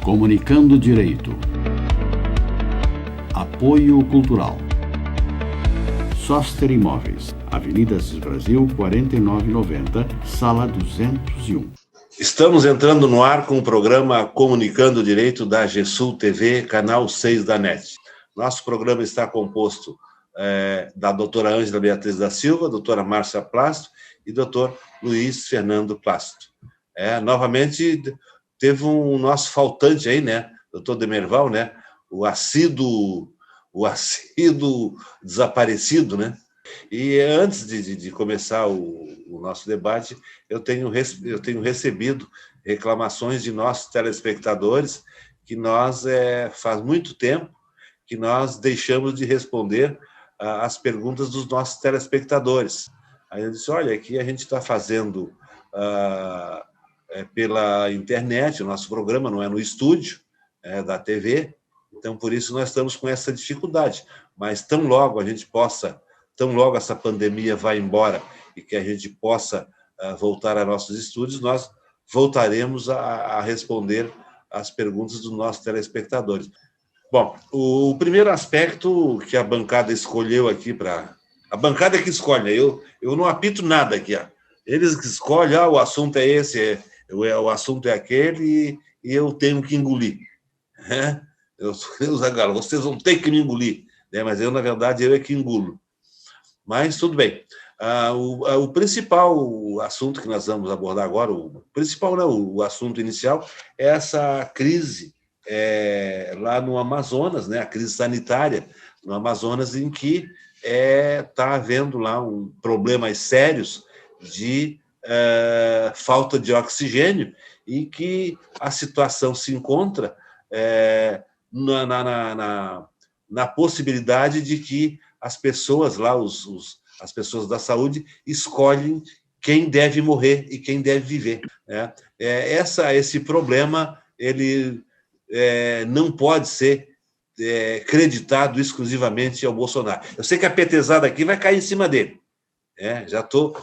Comunicando Direito. Apoio Cultural. Soster Imóveis, Avenida Assis Brasil, 4990, Sala 201. Estamos entrando no ar com o programa Comunicando Direito da GESUL TV, canal 6 da NET. Nosso programa está composto da doutora Ângela Beatriz da Silva, doutora Márcia Plasto e doutor Luiz Fernando Plasto. Novamente, teve um nosso faltante aí, né? Doutor Demerval, né? O assíduo desaparecido, né? E antes de começar o nosso debate, eu tenho recebido reclamações de nossos telespectadores que nós, faz muito tempo, que nós deixamos de responder as perguntas dos nossos telespectadores. Aí eu disse, olha, aqui a gente está fazendo pela internet, o nosso programa não é no estúdio da TV, então por isso nós estamos com essa dificuldade. Mas tão logo essa pandemia vai embora e que a gente possa voltar a nossos estúdios, nós voltaremos a responder as perguntas dos nossos telespectadores. Bom, o primeiro aspecto que a bancada escolheu aqui a bancada que escolhe, né? Eu não apito nada aqui. Eles que escolhem, o assunto é esse, o assunto é aquele, e eu tenho que engolir. Vocês vão ter que me engolir, né? Mas eu, na verdade, eu é que engulo. Mas tudo bem. O principal assunto que nós vamos abordar agora, o assunto inicial, é essa crise lá no Amazonas, né, a crise sanitária no Amazonas, em que está havendo lá problemas sérios de falta de oxigênio e que a situação se encontra na possibilidade de que as pessoas lá, as pessoas da saúde, escolhem quem deve morrer e quem deve viver. Esse problema ele não pode ser creditado exclusivamente ao Bolsonaro. Eu sei que a petezada aqui vai cair em cima dele. Já tô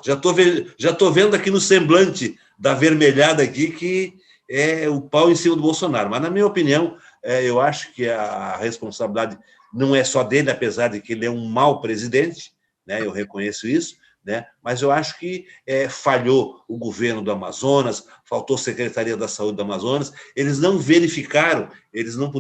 vendo aqui no semblante da vermelhada aqui que é o pau em cima do Bolsonaro. Mas, na minha opinião, eu acho que a responsabilidade não é só dele, apesar de que ele é um mau presidente, né? Eu reconheço isso, né? Mas eu acho que falhou o governo do Amazonas, faltou a Secretaria da Saúde do Amazonas, eles não verificaram, eles não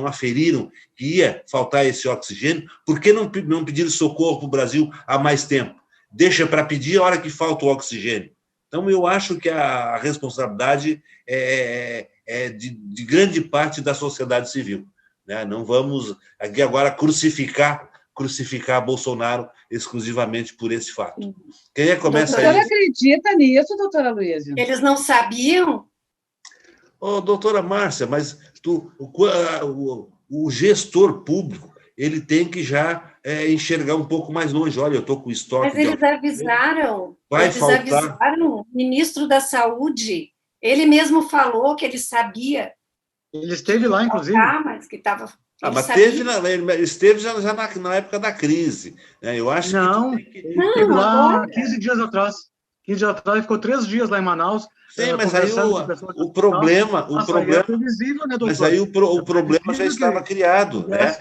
aferiram que ia faltar esse oxigênio, por que não pediram socorro para o Brasil há mais tempo? Deixa para pedir a hora que falta o oxigênio. Então, eu acho que a responsabilidade é de grande parte da sociedade civil, né? Não vamos aqui agora crucificar Bolsonaro exclusivamente por esse fato. Quem é que começa aí? A senhora acredita nisso, doutora Luísa? Eles não sabiam? Doutora Márcia, mas o gestor público ele tem que já enxergar um pouco mais longe. Olha, eu estou com estoque. Mas eles avisaram. Avisaram o ministro da Saúde. Ele mesmo falou que ele sabia. Ele esteve lá, inclusive. Mas que estava. Mas ele esteve já na época da crise, né? Eu acho que ele esteve lá 15 dias atrás. 15 dias atrás, ele ficou 3 dias lá em Manaus. Sim, mas aí o problema, é previsível, né, doutor? Mas aí o problema já estava criado, né?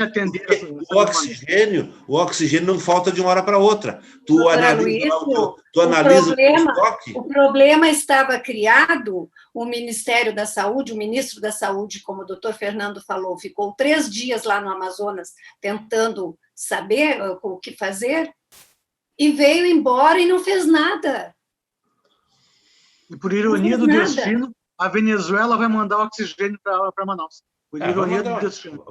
O oxigênio não falta de uma hora para outra. Tu analisa o estoque. O problema estava criado. O Ministério da Saúde, o ministro da Saúde, como o doutor Fernando falou, ficou 3 dias lá no Amazonas tentando saber o que fazer e veio embora e não fez nada. E por ironia do destino, a Venezuela vai mandar oxigênio para Manaus. Por ironia do destino.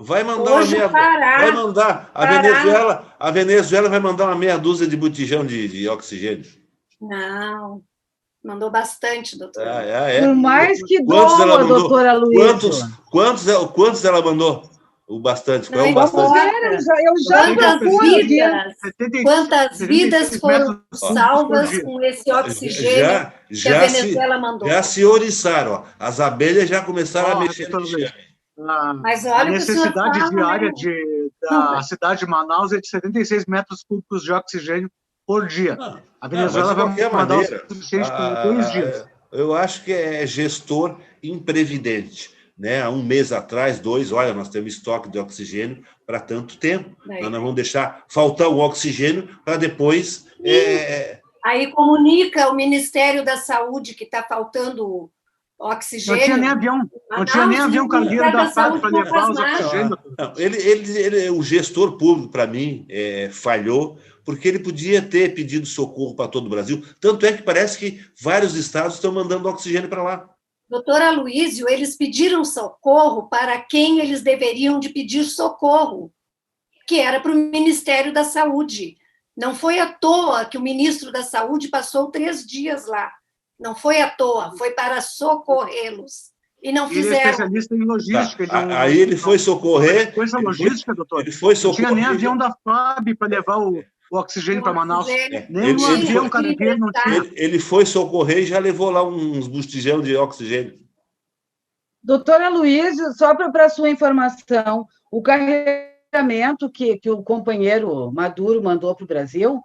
A Venezuela vai mandar uma meia dúzia de botijão de oxigênio. Não, mandou bastante, doutor. Por mais que doa, doutora Luísa. Quantos ela mandou? O bastante. Qual é o bastante? Quantas vidas foram salvas com esse oxigênio que a Venezuela mandou? Já se oriçaram. As abelhas já começaram a mexer no enxame. Mas olha, a necessidade diária da cidade de Manaus é de 76 metros cúbicos de oxigênio por dia. A Venezuela vai mandar o suficiente por 2 dias. Eu acho que é gestor imprevidente. né, há um mês atrás, 2, olha, nós temos estoque de oxigênio para tanto tempo, nós não vamos deixar faltar o oxigênio para depois... Aí comunica o Ministério da Saúde que está faltando oxigênio. Não tinha nem avião, não tinha nem avião cargueiro da FAB para levar os oxigênios. O gestor público, para mim, falhou, porque ele podia ter pedido socorro para todo o Brasil. Tanto é que parece que vários estados estão mandando oxigênio para lá. Doutor Aloísio, eles pediram socorro para quem eles deveriam de pedir socorro, que era para o Ministério da Saúde. Não foi à toa que o ministro da Saúde passou 3 dias lá. Não foi à toa, foi para socorrê-los. E não fizeram. Ele é especialista em logística. Tá. Aí ele foi socorrer... Coisa logística, doutor. Ele foi socorrer. Não tinha nem avião da FAB para levar o oxigênio para Manaus. Nem um avião cargueiro não tinha. Ele foi socorrer e já levou lá uns botijão de oxigênio. Doutora Aloísio, só para a sua informação, o carregamento que o companheiro Maduro mandou para o Brasil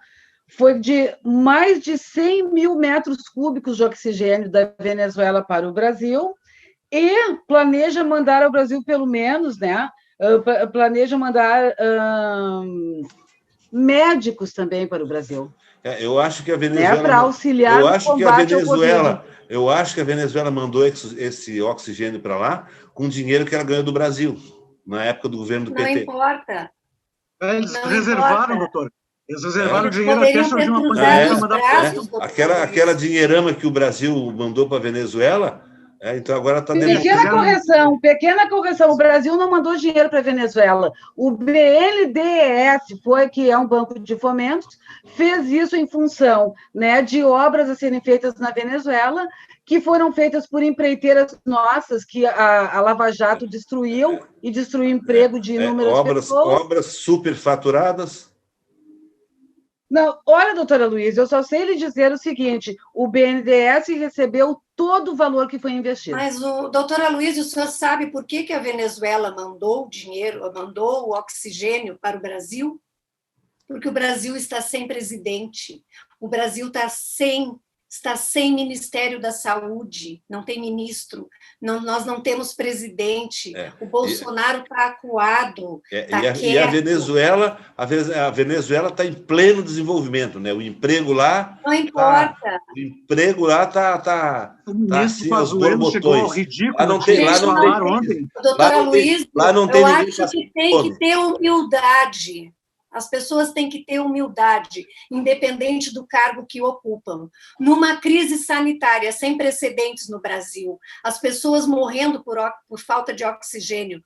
foi de mais de 100 mil metros cúbicos de oxigênio da Venezuela para o Brasil e planeja mandar ao Brasil, pelo menos, né? Planeja mandar médicos também para o Brasil. Eu acho que a Venezuela... Para auxiliar no combate ao Covid. Eu acho que a Venezuela mandou esse oxigênio para lá com dinheiro que ela ganhou do Brasil, na época do governo do PT. Não importa. Eles reservaram, doutor. Eles reservaram dinheiro até surgir uma pandemia para mandar. Aquela dinheirama que o Brasil mandou para a Venezuela, então agora está... Pequena correção. O Brasil não mandou dinheiro para a Venezuela. O BNDES, que é um banco de fomento, fez isso em função, né, de obras a serem feitas na Venezuela, que foram feitas por empreiteiras nossas, que a Lava Jato destruiu e destruiu emprego de inúmeras pessoas. Obras superfaturadas. Não, olha, doutora Luísa, eu só sei lhe dizer o seguinte, o BNDES recebeu todo o valor que foi investido. Mas, doutora Luísa, o senhor sabe por que a Venezuela mandou o dinheiro, mandou o oxigênio para o Brasil? Porque o Brasil está sem presidente, o Brasil está sem Ministério da Saúde, não tem ministro, nós não temos presidente, o Bolsonaro está acuado, está quieto. E a Venezuela está em pleno desenvolvimento, né? O emprego lá... Não importa. O emprego lá está assim, aos borbotões. Ridículo. Doutora Luísa, eu acho que tem que ter humildade. As pessoas têm que ter humildade, independente do cargo que ocupam. Numa crise sanitária sem precedentes no Brasil, as pessoas morrendo por falta de oxigênio,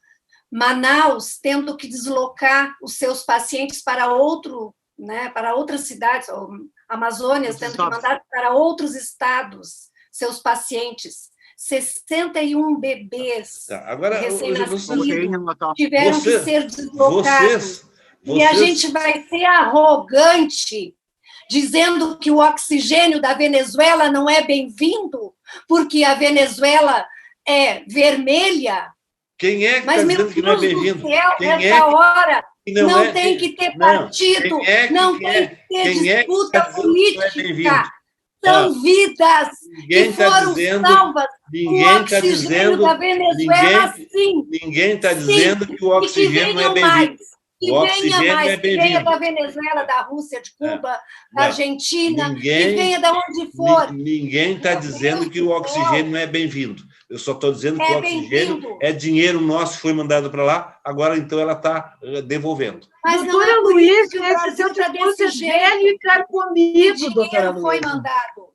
Manaus tendo que deslocar os seus pacientes para outras cidades, Amazônia tendo que mandar para outros estados seus pacientes. 61 bebês recém-nascidos tiveram que ser deslocados. E a gente vai ser arrogante dizendo que o oxigênio da Venezuela não é bem-vindo, porque a Venezuela é vermelha. Quem é que está dizendo que não é bem-vindo? Nessa hora não tem que ter partido, não tem que ter disputa política. São vidas que foram salvas. O oxigênio da Venezuela, sim. Ninguém está dizendo que o oxigênio não é bem-vindo. Que venha mais, que venha da Venezuela, da Rússia, de Cuba, da Argentina, que venha de onde for. Ninguém está dizendo que o oxigênio não é bem-vindo. Eu só estou dizendo que o oxigênio é dinheiro nosso que foi mandado para lá, agora então ela está devolvendo. Mas doutora Luísa, esse seu discurso é velho e carcomido, doutora Luísa. Foi mandado.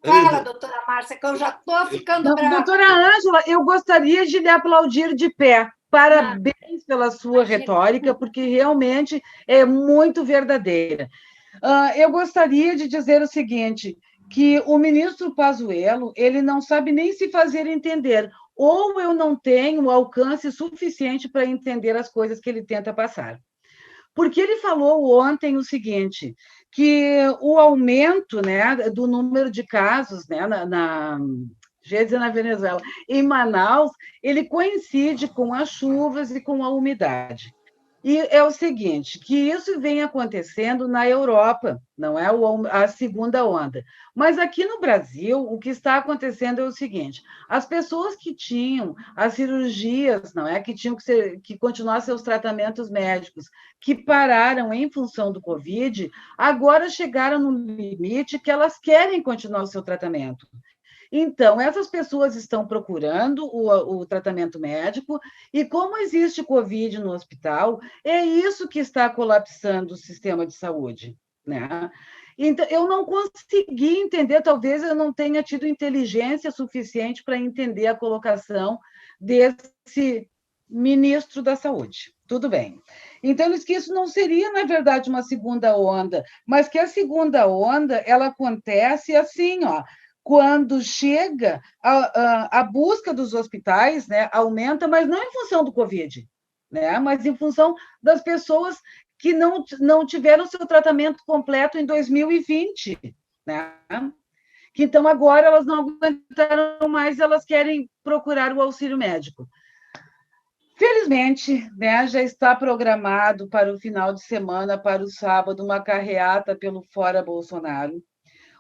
Fala, doutora Márcia, que eu já estou ficando brava. Doutora Ângela, eu gostaria de lhe aplaudir de pé. Parabéns pela sua retórica, porque realmente é muito verdadeira. Eu gostaria de dizer o seguinte, que o ministro Pazuello, ele não sabe nem se fazer entender, ou eu não tenho alcance suficiente para entender as coisas que ele tenta passar. Porque ele falou ontem o seguinte, que o aumento, né, do número de casos, né, na Venezuela, em Manaus, ele coincide com as chuvas e com a umidade. E é o seguinte, que isso vem acontecendo na Europa, não é a segunda onda. Mas aqui no Brasil, o que está acontecendo é o seguinte: as pessoas que tinham as cirurgias, não é, que tinham que continuar seus tratamentos médicos, que pararam em função do Covid, agora chegaram no limite que elas querem continuar o seu tratamento. Então, essas pessoas estão procurando o tratamento médico, e como existe Covid no hospital, é isso que está colapsando o sistema de saúde, né? Então, eu não consegui entender, talvez eu não tenha tido inteligência suficiente para entender a colocação desse ministro da Saúde. Tudo bem. Então, eles que isso não seria, na verdade, uma segunda onda, mas que a segunda onda, ela acontece assim, ó, quando chega a busca dos hospitais, né, aumenta, mas não em função do Covid, né, mas em função das pessoas que não tiveram seu tratamento completo em 2020, né? Que então agora elas não aguentaram mais, elas querem procurar o auxílio médico. Felizmente, né, já está programado para o final de semana, para o sábado, uma carreata pelo Fora Bolsonaro,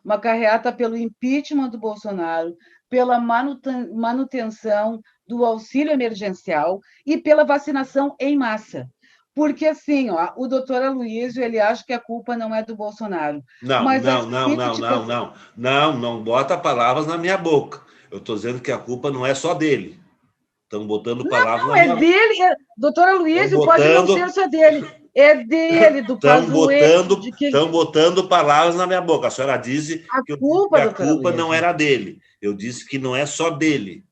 uma carreata pelo impeachment do Bolsonaro, pela manutenção do auxílio emergencial e pela vacinação em massa. Porque, assim, ó, o doutor Aloysio, ele acha que a culpa não é do Bolsonaro. Não, Mas não, não, não, não, não. Não, não bota palavras na minha boca. Eu estou dizendo que a culpa não é só dele. Estão botando palavras na minha boca. Não, é dele. Doutor Aloysio pode não ser só dele. É dele, do Pazuello. Estão botando palavras na minha boca. A senhora disse que a culpa não era dele. Eu disse que não é só dele.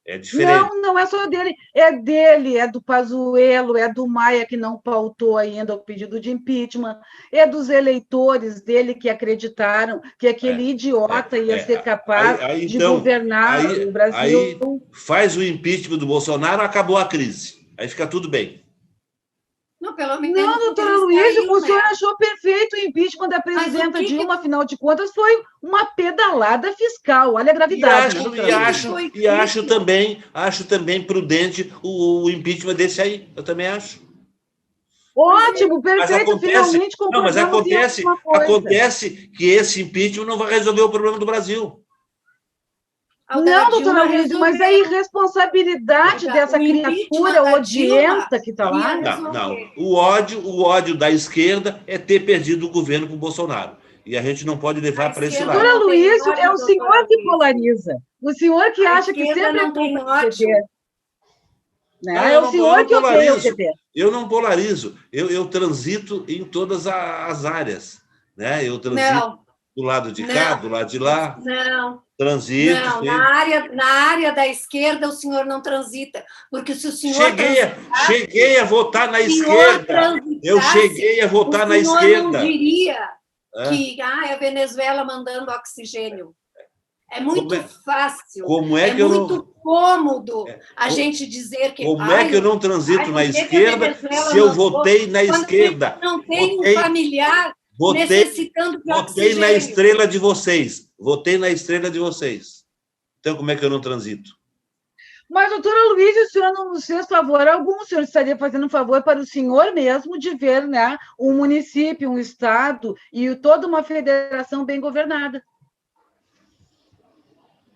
É diferente. Não é só dele. É dele, é do Pazuello, é do Maia, que não pautou ainda o pedido de impeachment, é dos eleitores dele que acreditaram que aquele idiota ia ser capaz de governar o Brasil. Aí faz o impeachment do Bolsonaro, acabou a crise. Aí fica tudo bem. Não, pelo menos. Não, doutor Aloysio, o senhor achou perfeito o impeachment da presidenta Dilma, afinal de contas, foi uma pedalada fiscal. Olha a gravidade. Acho também prudente o impeachment desse aí. Eu também acho. Ótimo, perfeito, finalmente concordamos. Não, mas acontece que esse impeachment não vai resolver o problema do Brasil. Não, doutora Aloysio, mas a irresponsabilidade dessa criatura odienta que está lá. Não. O ódio da esquerda é ter perdido o governo com o Bolsonaro. E a gente não pode levar para esse lado. Doutora Aloysio, é o senhor que polariza. O senhor que acha que sempre é culpa do PT. É o senhor que odeia o PT. Eu não polarizo. Eu transito em todas as áreas. Né? Eu transito do lado de cá, do lado de lá. Não. Transito. Não, na área da esquerda o senhor não transita, porque se o senhor cheguei a votar na esquerda. Eu cheguei a votar na esquerda. O senhor não diria que é a Venezuela mandando oxigênio. É muito fácil. É muito cômodo a gente dizer que. Como é que eu não transito na esquerda se eu votei na esquerda? Não tem um familiar necessitando de oxigênio. Votei na estrela de vocês. Votei na estrela de vocês. Então, como é que eu não transito? Mas, doutora Aloysio, o senhor não nos fez favor algum, o senhor estaria fazendo um favor para o senhor mesmo de ver, né, um município, um estado e toda uma federação bem governada.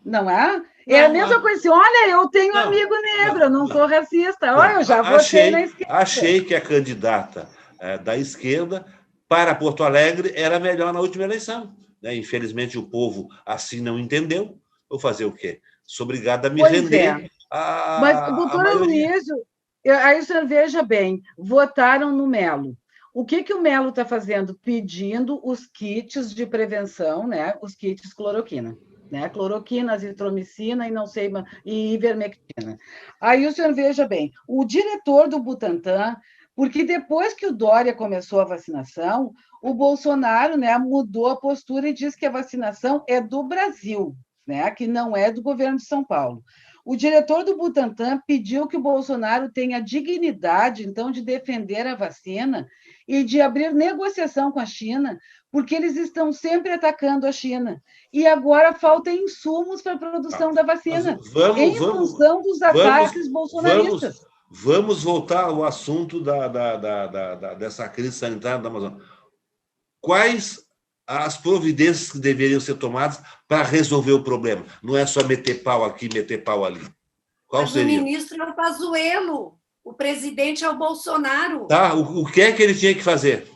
Não é? É a mesma coisa assim, olha, eu tenho amigo negro, eu não sou racista, olha, eu já votei na esquerda. Achei que a candidata da esquerda para Porto Alegre era melhor na última eleição. Né? Infelizmente, o povo assim não entendeu. Vou fazer o quê? Sou obrigado a me render. Mas, doutor Aloysio, aí o senhor veja bem, votaram no Melo. O que o Melo está fazendo? Pedindo os kits de prevenção, né? Os kits cloroquina. Né? Cloroquina, azitromicina e não sei, e ivermectina. Aí o senhor veja bem, o diretor do Butantan, porque depois que o Dória começou a vacinação, o Bolsonaro, né, mudou a postura e disse que a vacinação é do Brasil, né, que não é do governo de São Paulo. O diretor do Butantan pediu que o Bolsonaro tenha dignidade, então, de defender a vacina e de abrir negociação com a China, porque eles estão sempre atacando a China. E agora falta insumos para a produção da vacina, em função dos ataques bolsonaristas. Vamos voltar ao assunto dessa crise sanitária da Amazônia. Quais as providências que deveriam ser tomadas para resolver o problema? Não é só meter pau aqui, meter pau ali. Qual Mas seria? o ministro é o Pazuello, o presidente é o Bolsonaro. Tá, o que é que ele tinha que fazer?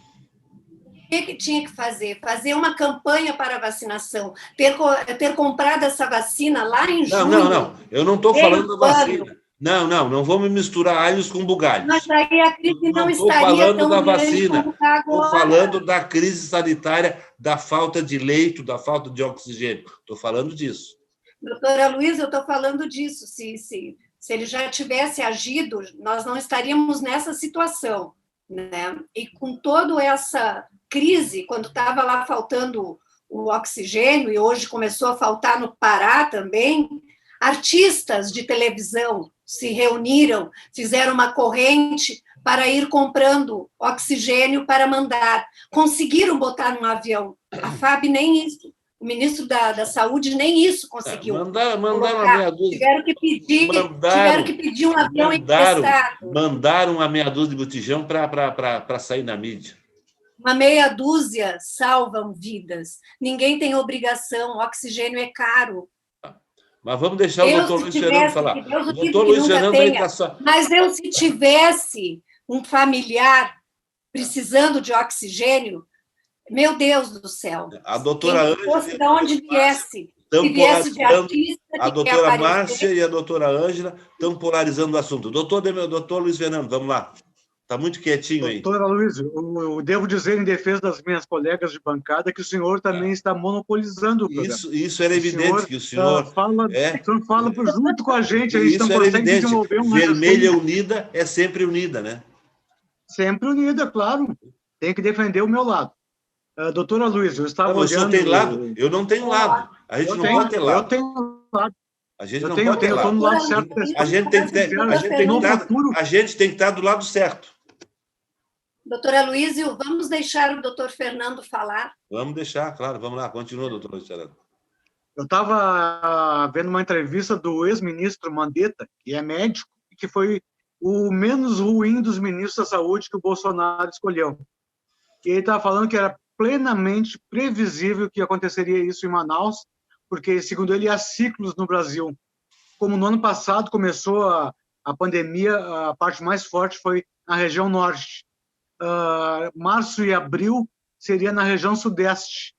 O que tinha que fazer? Fazer uma campanha para a vacinação, ter comprado essa vacina lá em junho. Não. Eu não estou falando da vacina. Não vamos misturar alhos com bugalhos. Mas aí a crise não estou estaria falando tão da grande vacina. como está Estou agora. falando da crise sanitária, da falta de leito, da falta de oxigênio. Estou falando disso. Doutora Luísa, eu estou falando disso. Se ele já tivesse agido, nós não estaríamos nessa situação, né? E com toda essa crise, quando estava lá faltando o oxigênio, e hoje começou a faltar no Pará também, artistas de televisão se reuniram, fizeram uma corrente para ir comprando oxigênio para mandar. Conseguiram botar num avião. A FAB nem isso. O ministro da Saúde nem isso conseguiu. Mandaram uma meia dúzia. Tiveram que pedir um avião emprestado. Mandaram uma meia dúzia de botijão para sair na mídia. Uma meia dúzia salvam vidas. Ninguém tem obrigação. O oxigênio é caro. Mas vamos deixar o doutor Luiz Fernando falar. O doutor Luiz Fernando está só... Mas eu, se tivesse um familiar precisando de oxigênio, meu Deus do céu. A doutora Ângela... fosse de onde viesse. Se viesse de artista... A doutora Márcia e a doutora Ângela estão polarizando o assunto. Doutor Luiz Fernando, vamos lá. Está muito quietinho aí. Doutora Luiz, eu devo dizer, em defesa das minhas colegas de bancada, que o senhor também está monopolizando o programa. Isso era evidente, que o senhor... fala junto com a gente, a gente não consegue desenvolver uma... Vermelha unida é sempre unida, né? Sempre unida, claro. Tem que defender o meu lado. Doutora Luiz, eu estava olhando... O senhor tem lado? Eu não tenho lado. A gente não pode ter lado. Eu tenho lado. A gente não pode ter lado. Eu estou no lado certo. A gente tem que estar do lado certo. Doutora Luísa, vamos deixar o doutor Fernando falar? Vamos deixar, claro. Vamos lá, continua, doutor Luiz Fernando. Eu estava vendo uma entrevista do ex-ministro Mandetta, que é médico, e que foi o menos ruim dos ministros da saúde que o Bolsonaro escolheu. E ele estava falando que era plenamente previsível que aconteceria isso em Manaus, porque, segundo ele, há ciclos no Brasil. Como no ano passado começou a pandemia, a parte mais forte foi na região norte. Março e abril seria na região sudeste,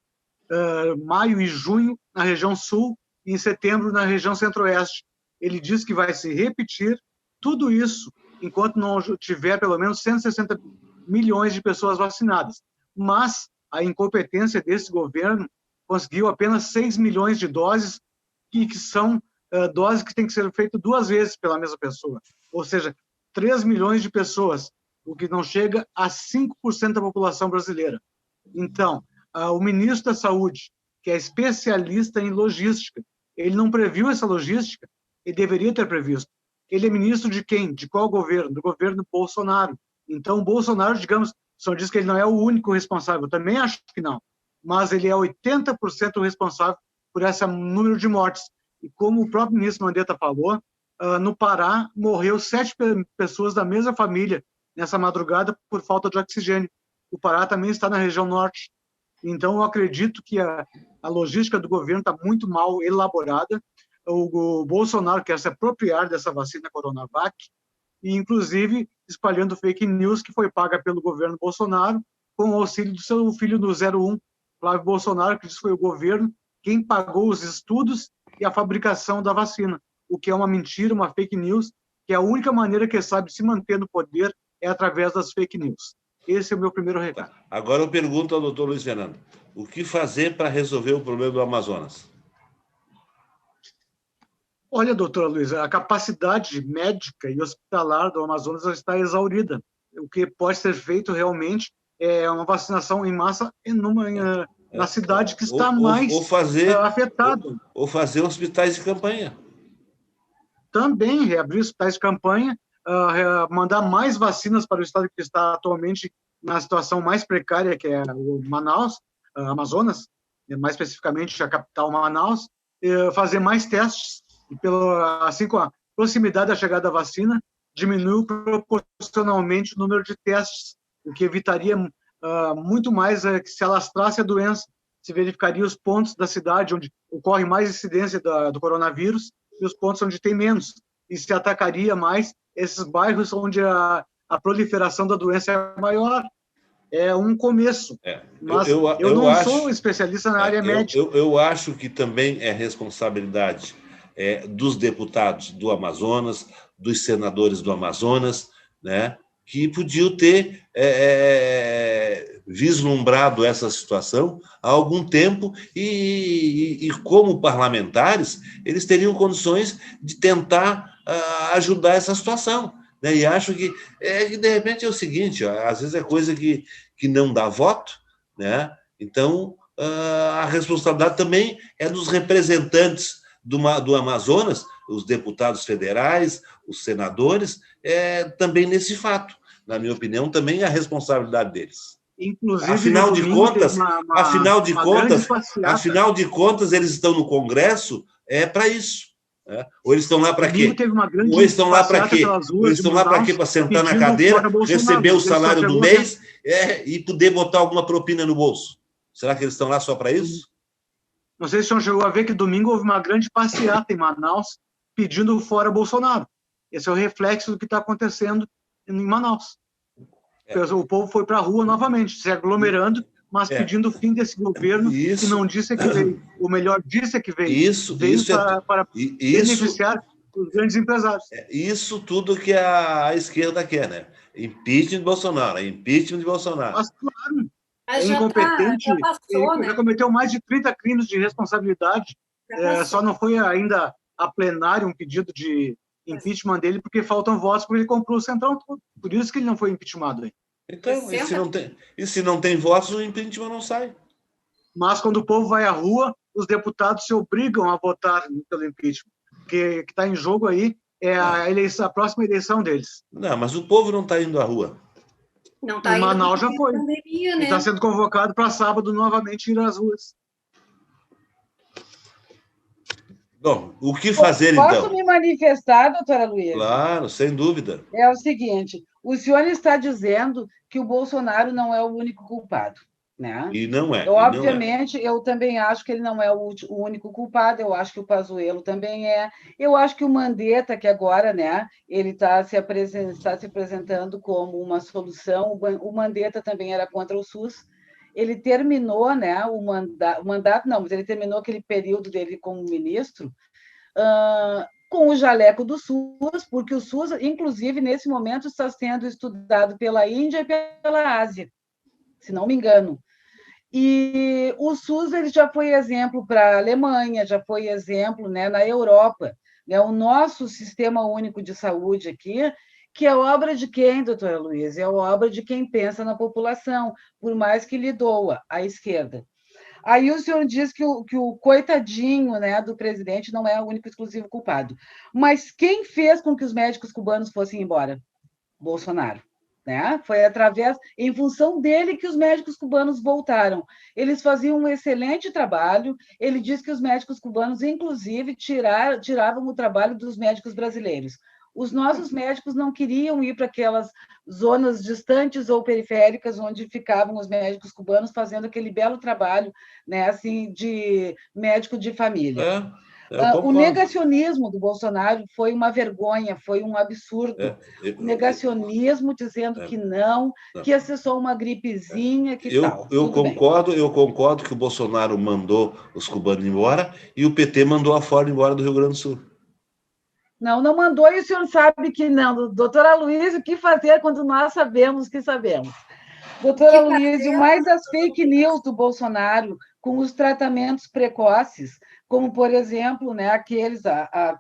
maio e junho na região sul e em setembro na região centro-oeste. Ele diz que vai se repetir tudo isso enquanto não tiver pelo menos 160 milhões de pessoas vacinadas. Mas a incompetência desse governo conseguiu apenas 6 milhões de doses, que são doses que têm que ser feitas 2 vezes pela mesma pessoa. Ou seja, 3 milhões de pessoas, o que não chega a 5% da população brasileira. Então, o ministro da Saúde, que é especialista em logística, ele não previu essa logística, ele deveria ter previsto. Ele é ministro de quem? De qual governo? Do governo Bolsonaro. Então, o Bolsonaro, digamos, o senhor diz que ele não é o único responsável, eu também acho que não, mas ele é 80% responsável por esse número de mortes. E como o próprio ministro Mandetta falou, no Pará morreu 7 pessoas da mesma família nessa madrugada por falta de oxigênio. O Pará também está na região norte. Então, eu acredito que a logística do governo está muito mal elaborada. O Bolsonaro quer se apropriar dessa vacina Coronavac e, inclusive, espalhando fake news que foi paga pelo governo Bolsonaro com o auxílio do seu filho do 01, Flávio Bolsonaro, que disse que foi o governo quem pagou os estudos e a fabricação da vacina, o que é uma mentira, uma fake news, que é a única maneira que ele sabe se manter no poder é através das fake news. Esse é o meu primeiro recado. Agora eu pergunto ao doutor Luiz Fernando, o que fazer para resolver o problema do Amazonas? Olha, doutora Luísa, a capacidade médica e hospitalar do Amazonas está exaurida. O que pode ser feito realmente é uma vacinação em massa na cidade que está mais afetada. Ou fazer hospitais de campanha. Também reabrir hospitais de campanha, mandar mais vacinas para o estado que está atualmente na situação mais precária, que é o Manaus, Amazonas, mais especificamente a capital Manaus, fazer mais testes, assim com a proximidade da chegada da vacina, diminuiu proporcionalmente o número de testes, o que evitaria muito mais que se alastrasse a doença, se verificaria os pontos da cidade onde ocorre mais incidência do coronavírus e os pontos onde tem menos, e se atacaria mais esses bairros onde a proliferação da doença é maior. É um começo, mas eu não sou especialista na área médica. Eu acho que também é responsabilidade dos deputados do Amazonas, dos senadores do Amazonas, né, que podiam ter vislumbrado essa situação há algum tempo e, como parlamentares, eles teriam condições de tentar ajudar essa situação. Né? E acho que, de repente, é o seguinte, às vezes é coisa que não dá voto, né? Então, a responsabilidade também é dos representantes do Amazonas, os deputados federais, os senadores, também nesse fato. Na minha opinião, também é a responsabilidade deles. Inclusive, afinal de contas, eles estão no Congresso para isso. Né? Ou eles estão lá para quê? Ou eles estão lá para quê? Ou eles estão lá para quê? Para sentar na cadeira, receber o salário do mês e poder botar alguma propina no bolso. Será que eles estão lá só para isso? Não sei se o senhor chegou a ver que domingo houve uma grande passeata em Manaus pedindo fora Bolsonaro. Esse é o reflexo do que está acontecendo em Manaus. O povo foi para a rua novamente, se aglomerando, mas pedindo o fim desse governo que não disse que veio. Ou melhor, disse que veio. Veio para beneficiar os grandes empresários. Isso tudo que a esquerda quer, né? Impeachment de Bolsonaro, impeachment de Bolsonaro. Mas, claro, Mas incompetente. já passou, ele já cometeu mais de 30 crimes de responsabilidade. Só não foi ainda a plenário um pedido de impeachment dele, porque faltam votos, porque ele comprou o Centrão todo. Por isso que ele não foi impeachmentado ainda. Então, e se não tem votos, o impeachment não sai. Mas quando o povo vai à rua, os deputados se obrigam a votar pelo impeachment. O que está em jogo aí é a próxima eleição deles. Não, mas o povo não está indo à rua. Não está indo. Manaus já foi. Pandemia, né? Está sendo convocado para sábado novamente ir às ruas. Bom, o que fazer, então? Posso me manifestar, doutora Luísa? Claro, sem dúvida. É o seguinte, o senhor está dizendo que o Bolsonaro não é o único culpado, né? E não é. Obviamente, eu também acho que ele não é o único culpado, eu acho que o Pazuello também é. Eu acho que o Mandetta, que agora, né, ele está se apresentando como uma solução, o Mandetta também era contra o SUS. Ele terminou, né, o mandato, não, mas ele terminou aquele período dele como ministro com o jaleco do SUS, porque o SUS, inclusive, nesse momento, está sendo estudado pela Índia e pela Ásia, se não me engano. E o SUS ele já foi exemplo para a Alemanha, já foi exemplo, né, na Europa. Né, o nosso Sistema Único de Saúde aqui, que é obra de quem, doutora Luísa? É obra de quem pensa na população, por mais que lhe doa à esquerda. Aí o senhor diz que o coitadinho, né, do presidente não é o único exclusivo culpado. Mas quem fez com que os médicos cubanos fossem embora? Bolsonaro. Né? Foi em função dele que os médicos cubanos voltaram. Eles faziam um excelente trabalho. Ele diz que os médicos cubanos, inclusive, tiravam o trabalho dos médicos brasileiros. Os nossos médicos não queriam ir para aquelas zonas distantes ou periféricas onde ficavam os médicos cubanos fazendo aquele belo trabalho, né, assim, de médico de família. O negacionismo do Bolsonaro foi uma vergonha, foi um absurdo. O negacionismo dizendo que não, que ia ser só uma gripezinha, que tal. Eu concordo que o Bolsonaro mandou os cubanos embora e o PT mandou a Ford embora do Rio Grande do Sul. Não mandou, e o senhor sabe que não. Doutora Luísa, o que fazer quando nós sabemos que sabemos? Doutora Luísa, mais as fake news do Bolsonaro com os tratamentos precoces, como, por exemplo, né, aqueles, a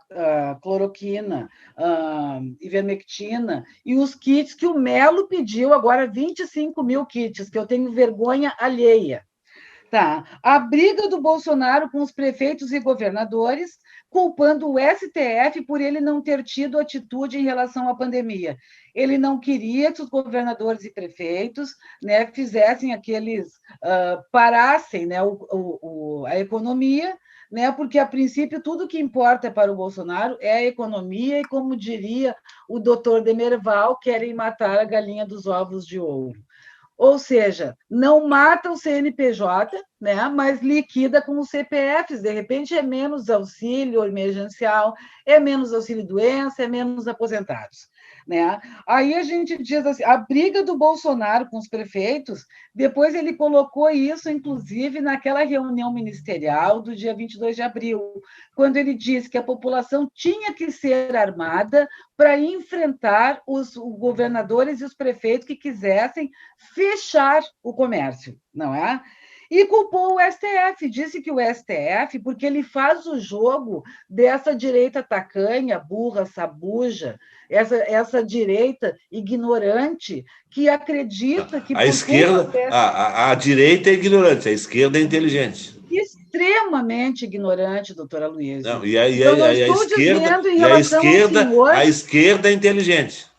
cloroquina, a ivermectina, e os kits que o Melo pediu, agora 25 mil kits, que eu tenho vergonha alheia. Tá. A briga do Bolsonaro com os prefeitos e governadores, culpando o STF por ele não ter tido atitude em relação à pandemia. Ele não queria que os governadores e prefeitos, né, fizessem parassem, né, a economia, né? Porque, a princípio, tudo que importa para o Bolsonaro é a economia e, como diria o doutor Demerval, querem matar a galinha dos ovos de ouro. Ou seja, não mata o CNPJ, né, mas liquida com os CPFs. De repente, é menos auxílio emergencial, é menos auxílio-doença, é menos aposentados. Né? Aí a gente diz assim, a briga do Bolsonaro com os prefeitos, depois ele colocou isso, inclusive, naquela reunião ministerial do dia 22 de abril, quando ele disse que a população tinha que ser armada para enfrentar os governadores e os prefeitos que quisessem fechar o comércio, não é? E culpou o STF, disse que o STF, porque ele faz o jogo dessa direita tacanha, burra, sabuja, essa direita ignorante que acredita que... A esquerda, a direita é ignorante, a esquerda é inteligente. Extremamente ignorante, doutora Luísa. Não, e a esquerda é inteligente.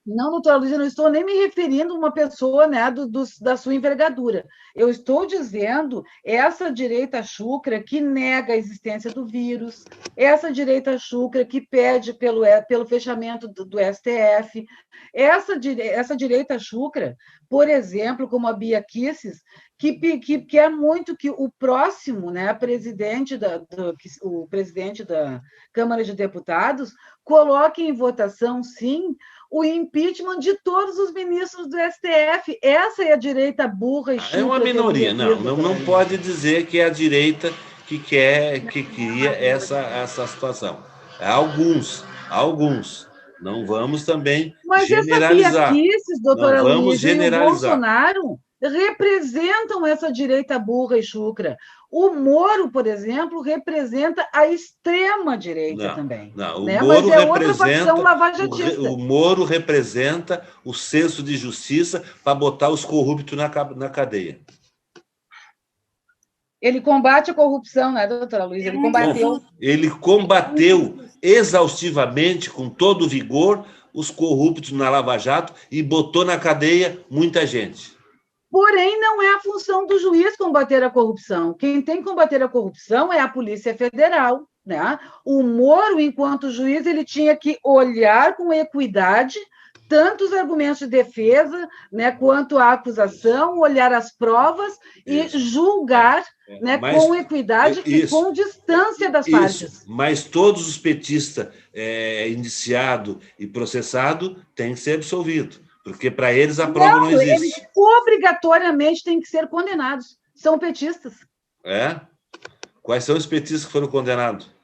Não, doutora Luísa, não estou nem me referindo a uma pessoa, né, da sua envergadura. Eu estou dizendo essa direita chucra que nega a existência do vírus, essa direita chucra que pede pelo fechamento do STF, essa direita chucra, por exemplo, como a Bia Kicis, que quer muito que o próximo, né, o presidente da Câmara de Deputados coloque em votação, sim, o impeachment de todos os ministros do STF. Essa é a direita burra e chucra. É uma minoria, não pode dizer que é a direita que cria essa situação. Alguns. Não vamos também generalizar. Mas essa Bia Kicis, doutora Luísa, e o Bolsonaro representam essa direita burra e chucra. O Moro, por exemplo, representa a extrema-direita também. Não, né? Mas é outra facção lavajatista. O Moro representa o senso de justiça para botar os corruptos na cadeia. Ele combate a corrupção, né, doutora Luísa? Ele combateu exaustivamente, com todo vigor, os corruptos na Lava Jato e botou na cadeia muita gente. Porém, não é a função do juiz combater a corrupção. Quem tem que combater a corrupção é a Polícia Federal. Né? O Moro, enquanto juiz, ele tinha que olhar com equidade tanto os argumentos de defesa, né, quanto a acusação, olhar as provas e julgar, né, com equidade e com distância das partes. Mas todos os petistas indiciados e processados têm que ser absolvidos, porque para eles a prova não existe. Eles obrigatoriamente têm que ser condenados. São petistas. Quais são os petistas que foram condenados?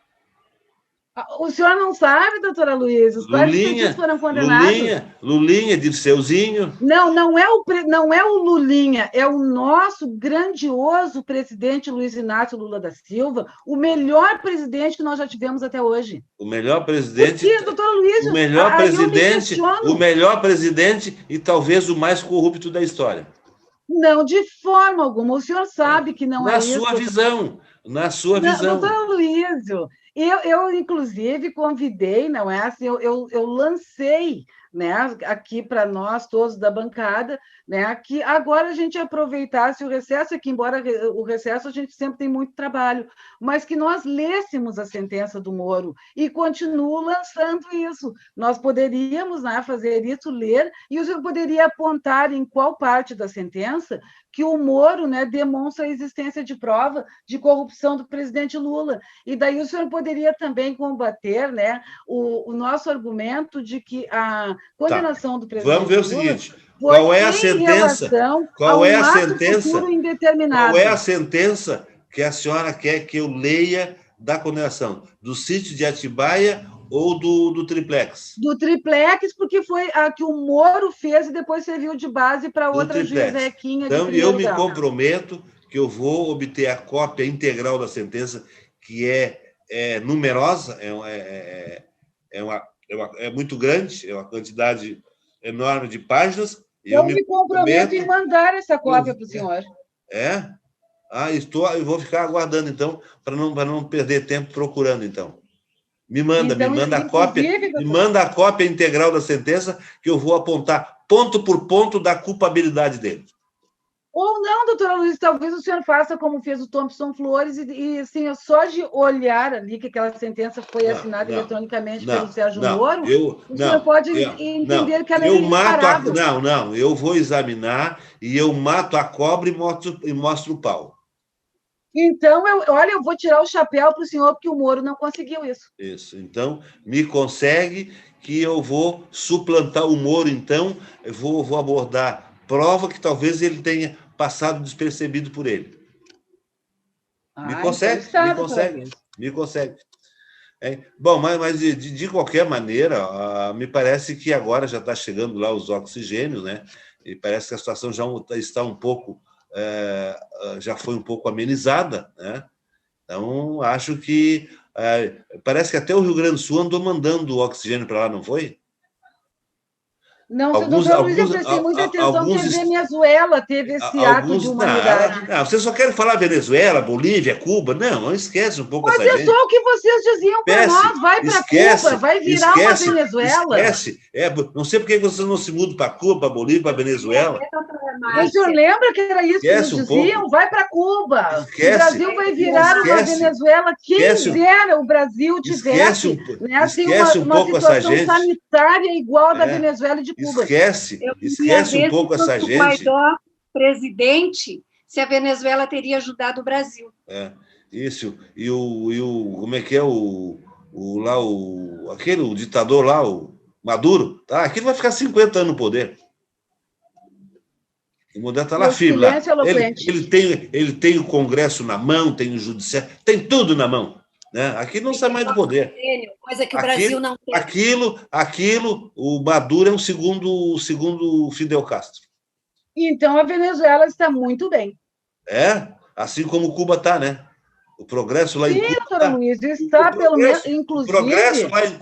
O senhor não sabe, doutora Luísa? Os petistas foram condenados. Lulinha, Dirceuzinho. Não é o Lulinha, é o nosso grandioso presidente Luiz Inácio Lula da Silva, o melhor presidente que nós já tivemos até hoje. O melhor presidente. Por quê, doutora Luísa? O melhor presidente e talvez o mais corrupto da história. Não, de forma alguma. O senhor sabe que não é isso. Na sua visão. Doutora Luísa, eu, inclusive, convidei, não é assim, eu lancei, né, aqui para nós todos da bancada, né, que agora a gente aproveitasse o recesso, que embora o recesso a gente sempre tem muito trabalho, mas que nós lêssemos a sentença do Moro e continuo lançando isso. Nós poderíamos, né, fazer isso, ler, e o senhor poderia apontar em qual parte da sentença que o Moro, né, demonstra a existência de prova de corrupção do presidente Lula. E daí o senhor poderia também combater, né, o nosso argumento de que a condenação do presidente Lula... Vamos ver o seguinte, qual é a sentença? Qual é a sentença que a senhora quer que eu leia da condenação? Do sítio de Atibaia ou do triplex? Do triplex, porque foi a que o Moro fez e depois serviu de base para outra juíza Equinha. Então, eu me comprometo que eu vou obter a cópia integral da sentença, que é numerosa, é muito grande, é uma quantidade enorme de páginas. Eu me comprometo em mandar essa cópia para o senhor. Eu vou ficar aguardando, então, para não perder tempo procurando, então. Me manda a cópia integral da sentença, que eu vou apontar ponto por ponto da culpabilidade dele. Ou não, doutora Luiz, talvez o senhor faça como fez o Thompson Flores e assim, é só de olhar ali que aquela sentença foi assinada eletronicamente pelo Sérgio Moro, o senhor pode entender que ela é imparável. Não, eu vou examinar e eu mato a cobra e mostro o pau. Então, eu vou tirar o chapéu para o senhor, porque o Moro não conseguiu isso. Isso. Então, me consegue que eu vou suplantar o Moro, então, eu vou abordar prova que talvez ele tenha passado despercebido por ele. Me consegue, então me consegue, me consegue. Bom, mas de qualquer maneira, me parece que agora já está chegando lá os oxigênios, né? E parece que a situação já está um pouco, já foi um pouco amenizada, né? Então, acho que parece que até o Rio Grande do Sul andou mandando o oxigênio para lá, não foi? Não, doutor Luiz, eu prestei muita atenção que a Venezuela teve esse ato de humanidade. Não, vocês só querem falar Venezuela, Bolívia, Cuba. Não esquece um pouco essa gente. Mas é só o que vocês diziam para nós. Vai para Cuba, vai virar uma Venezuela. Esquece. Não sei por que vocês não se mudam para Cuba, para Bolívia, para Venezuela. O senhor lembra que era isso que nos diziam? Vai para Cuba. O Brasil vai virar uma Venezuela. Quem dera o Brasil tivesse uma situação sanitária igual a da Venezuela e de Cuba. Esquece um pouco essa gente. Se o Guaidó presidente, se a Venezuela teria ajudado o Brasil. Isso. E como é que é aquele ditador lá, o Maduro, tá? Aquilo vai ficar 50 anos no poder. O Modelo está lá firme. Lá. Ele tem o Congresso na mão, tem o Judiciário, tem tudo na mão. Né? Aqui não sai mais do poder. Coisa que o Brasil não tem. Aquilo, o Maduro é um segundo Fidel Castro. Então, a Venezuela está muito bem. Assim como Cuba está, né? O progresso lá em Cuba. Sim, doutora Luiz, está pelo menos, inclusive,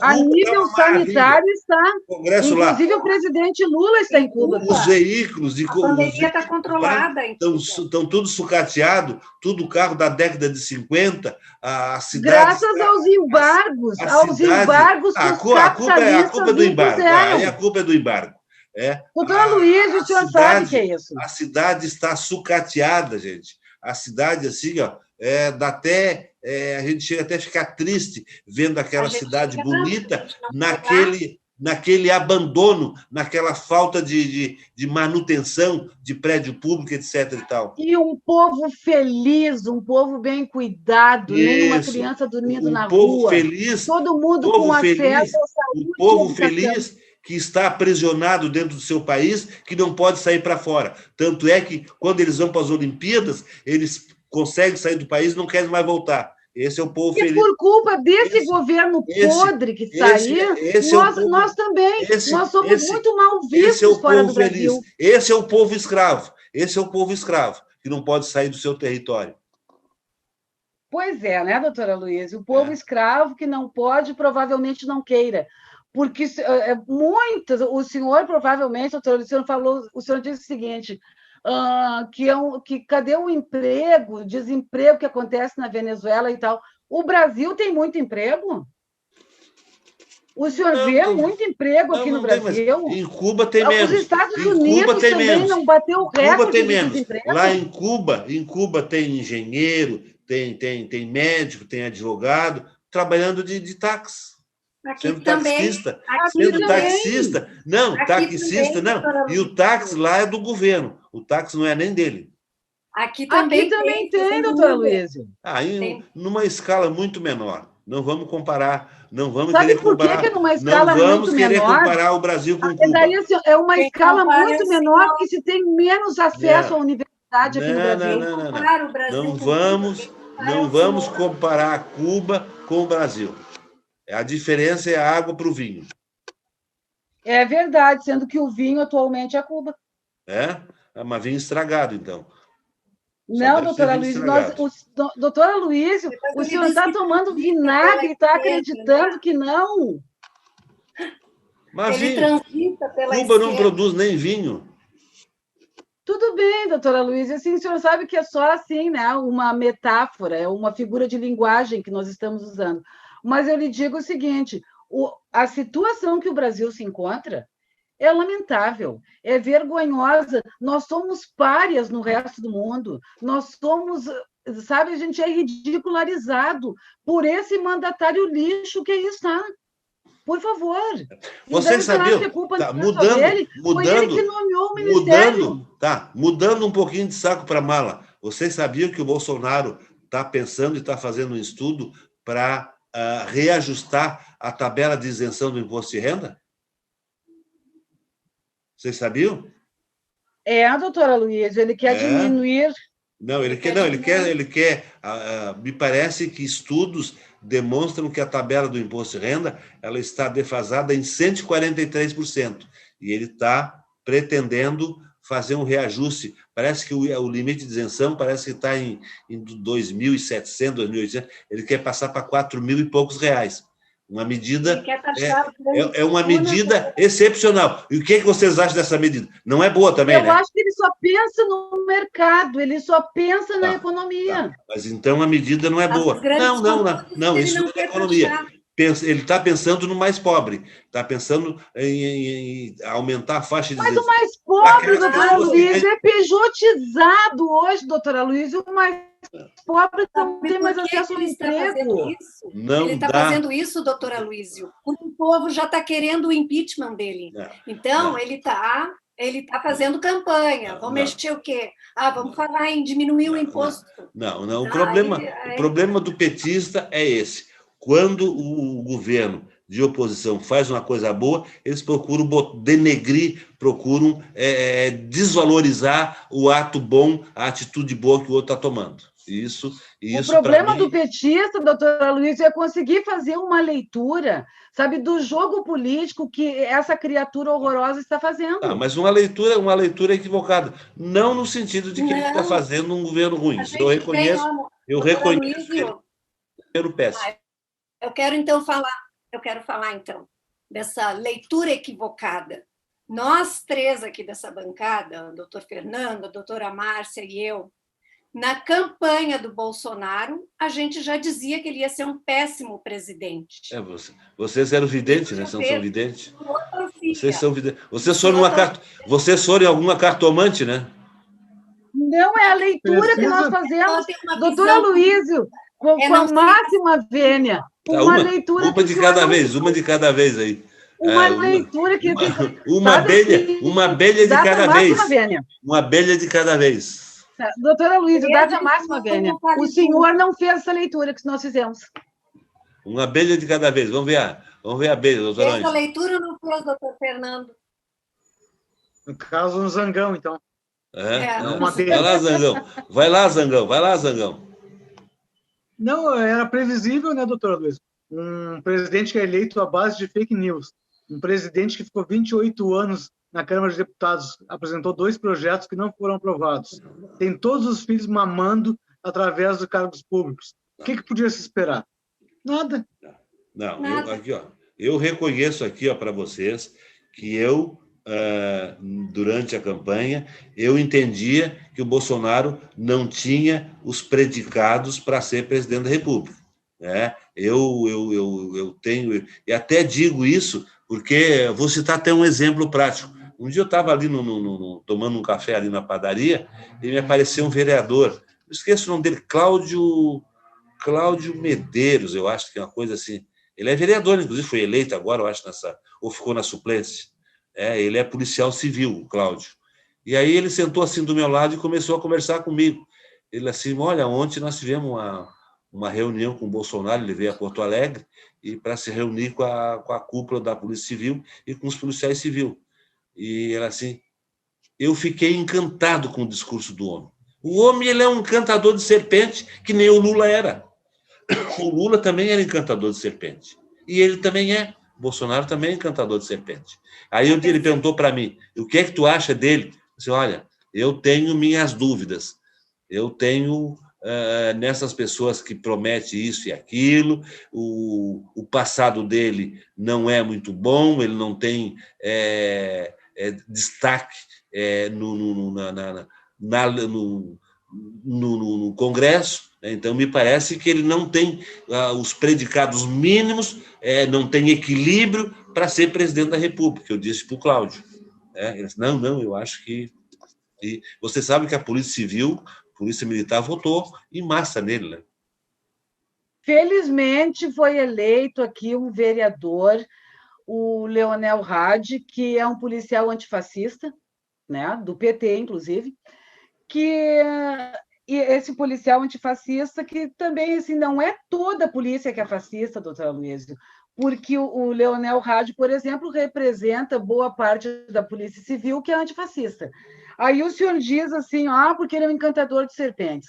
a nível sanitário está. Inclusive, o presidente Lula está em Cuba. Os veículos. A pandemia está controlada. Estão tudo sucateado, tudo carro da década de 50. A cidade graças aos embargos, a culpa é do embargo. A culpa é do embargo. Doutora Luiz, o senhor sabe o que é isso? A cidade está sucateada, gente. A cidade, assim, ó, dá até. A gente chega até a ficar triste vendo aquela cidade bonita naquele abandono, naquela falta de manutenção de prédio público, etc. E tal. E um povo feliz, um povo bem cuidado, nenhuma criança dormindo na rua. Feliz, todo mundo com acesso à saúde. Um povo feliz que está aprisionado dentro do seu país, que não pode sair para fora. Tanto é que, quando eles vão para as Olimpíadas, eles conseguem sair do país e não querem mais voltar. Esse é o povo feliz. E por culpa desse governo podre que está aí, nós também, nós somos muito mal vistos fora do Brasil. Esse é o povo escravo. Esse é o povo escravo, que não pode sair do seu território. Pois é, né, doutora Luiz? O povo escravo que não pode, provavelmente não queira. Porque muitas, o senhor provavelmente, doutor, o senhor disse o seguinte, que cadê o emprego, desemprego que acontece na Venezuela e tal. O Brasil tem muito emprego? O senhor vê muito emprego aqui no Brasil? Em Cuba tem menos. Os Estados Unidos também não bateu o recorde de desemprego. Lá em Cuba tem engenheiro, tem médico, tem advogado, trabalhando de táxi. Sendo taxista. Taxista não. E o táxi lá é do governo. O táxi não é nem dele. Aqui também tem, doutora Luísa. Numa escala muito menor. Não vamos comparar. Não vamos Sabe querer por comparar. Que numa escala não vamos muito querer menor? Comparar o Brasil com Cuba. Daí, assim, é uma escala muito menor porque se tem menos acesso à universidade aqui no Brasil. Não vamos comparar Cuba com o Brasil. A diferença é a água para o vinho. É verdade, sendo que o vinho atualmente é Cuba. Mas vinho estragado, então. Não, doutora Luiz, doutora Luiz, o senhor está tomando vinagre e está acreditando que não. Mas ele transita pela Cuba não produz nem vinho. Tudo bem, doutora Luiz, assim, o senhor sabe que é só assim, né? Uma metáfora, é uma figura de linguagem que nós estamos usando. Mas eu lhe digo o seguinte, a situação que o Brasil se encontra é lamentável, é vergonhosa. Nós somos párias no resto do mundo, nós somos, sabe, a gente é ridicularizado por esse mandatário lixo que aí está. Por favor. Vocês sabiam? Que a culpa Tá, não é dele, foi ele que nomeou o ministério. Mudando um pouquinho de saco para mala. Vocês sabiam que o Bolsonaro está pensando e está fazendo um estudo para reajustar a tabela de isenção do imposto de renda? Vocês sabiam? Doutora Luísa, ele quer diminuir. Não, ele quer. Me parece que estudos demonstram que a tabela do imposto de renda ela está defasada em 143%. E ele está pretendendo fazer um reajuste. Parece que o limite de isenção parece que está em 2.700, 2.800. Ele quer passar para 4.000 e poucos reais. Uma medida é uma medida excepcional. E o que vocês acham dessa medida? Não é boa também, né? Eu acho que ele só pensa no mercado, ele só pensa na economia. Tá. Mas então a medida não é boa. Não, isso não é economia. Ele está pensando no mais pobre, está pensando em aumentar a faixa de isenção. Mas o mais pobre, doutora Luísa, é pejotizado hoje, doutora Luísa, o mais pobre não tem mais acesso ao emprego. Ele está fazendo isso, doutora Luísa, porque o povo já está querendo o impeachment dele. Então, ele está fazendo campanha. Vamos mexer o quê? Vamos falar em diminuir o imposto. Não. O problema do petista é esse. Quando o governo de oposição faz uma coisa boa, eles procuram denegrir, procuram desvalorizar o ato bom, a atitude boa que o outro está tomando. O problema do petista, doutora Luísa, é conseguir fazer uma leitura, sabe, do jogo político que essa criatura horrorosa está fazendo. Mas uma leitura equivocada. Não no sentido de que ele está fazendo um governo ruim. Eu reconheço governo péssimo. Eu quero falar, então, dessa leitura equivocada. Nós três aqui dessa bancada, o doutor Fernando, a doutora Márcia e eu, na campanha do Bolsonaro, a gente já dizia que ele ia ser um péssimo presidente. Vocês eram videntes, né? São videntes. Vocês são videntes. Vocês foram em alguma cartomante, né? Não, é a leitura que nós fazemos. Doutora Luísa, com a máxima vênia. Uma de cada vez aí. Leitura que uma abelha de cada vez. Uma abelha de cada vez. Doutora Luísa, dada a máxima vênia. O senhor não fez essa leitura que nós fizemos. Uma abelha de cada vez. Vamos ver a abelha, doutora. Essa leitura não fez, doutor Fernando. No caso, um zangão, então. Vai lá, Zangão. Não, era previsível, né, doutora Luísa? Um presidente que é eleito à base de fake news. Um presidente que ficou 28 anos na Câmara de Deputados, apresentou 2 projetos que não foram aprovados. Tem todos os filhos mamando através dos cargos públicos. O que podia se esperar? Nada. Eu reconheço aqui para vocês que durante a campanha, eu entendia que o Bolsonaro não tinha os predicados para ser presidente da República. Eu tenho, e até digo isso porque vou citar até um exemplo prático. Um dia eu estava ali tomando um café ali na padaria e me apareceu um vereador, eu esqueço o nome dele, Cláudio Medeiros, eu acho que é uma coisa assim. Ele é vereador, inclusive foi eleito agora, eu acho, ou ficou na suplência. Ele é policial civil, o Cláudio. E aí ele sentou assim do meu lado e começou a conversar comigo. Ele assim, olha, ontem nós tivemos uma reunião com o Bolsonaro, ele veio a Porto Alegre e para se reunir com a cúpula da Polícia Civil e com os policiais civis. E ele assim, eu fiquei encantado com o discurso do homem. O homem ele é um encantador de serpente, que nem o Lula era. O Lula também era encantador de serpente. E ele também é. O Bolsonaro também é encantador de serpente. Aí ele perguntou para mim, o que é que tu acha dele? Eu disse, olha, eu tenho minhas dúvidas. Eu tenho nessas pessoas que prometem isso e aquilo, o passado dele não é muito bom, ele não tem destaque no Congresso, né? Então me parece que ele não tem os predicados mínimos, não tem equilíbrio para ser presidente da República, eu disse para o Cláudio. Eles, não, eu acho que... E você sabe que a Polícia Civil, a Polícia Militar, votou em massa nele, né? Felizmente, foi eleito aqui um vereador, o Leonel Hadi, que é um policial antifascista, né, do PT, inclusive, e esse policial antifascista, que também assim, não é toda a polícia que é fascista, doutora Luísa, porque o Leonel Hadi, por exemplo, representa boa parte da Polícia Civil, que é antifascista. Aí o senhor diz assim, porque ele é um encantador de serpentes.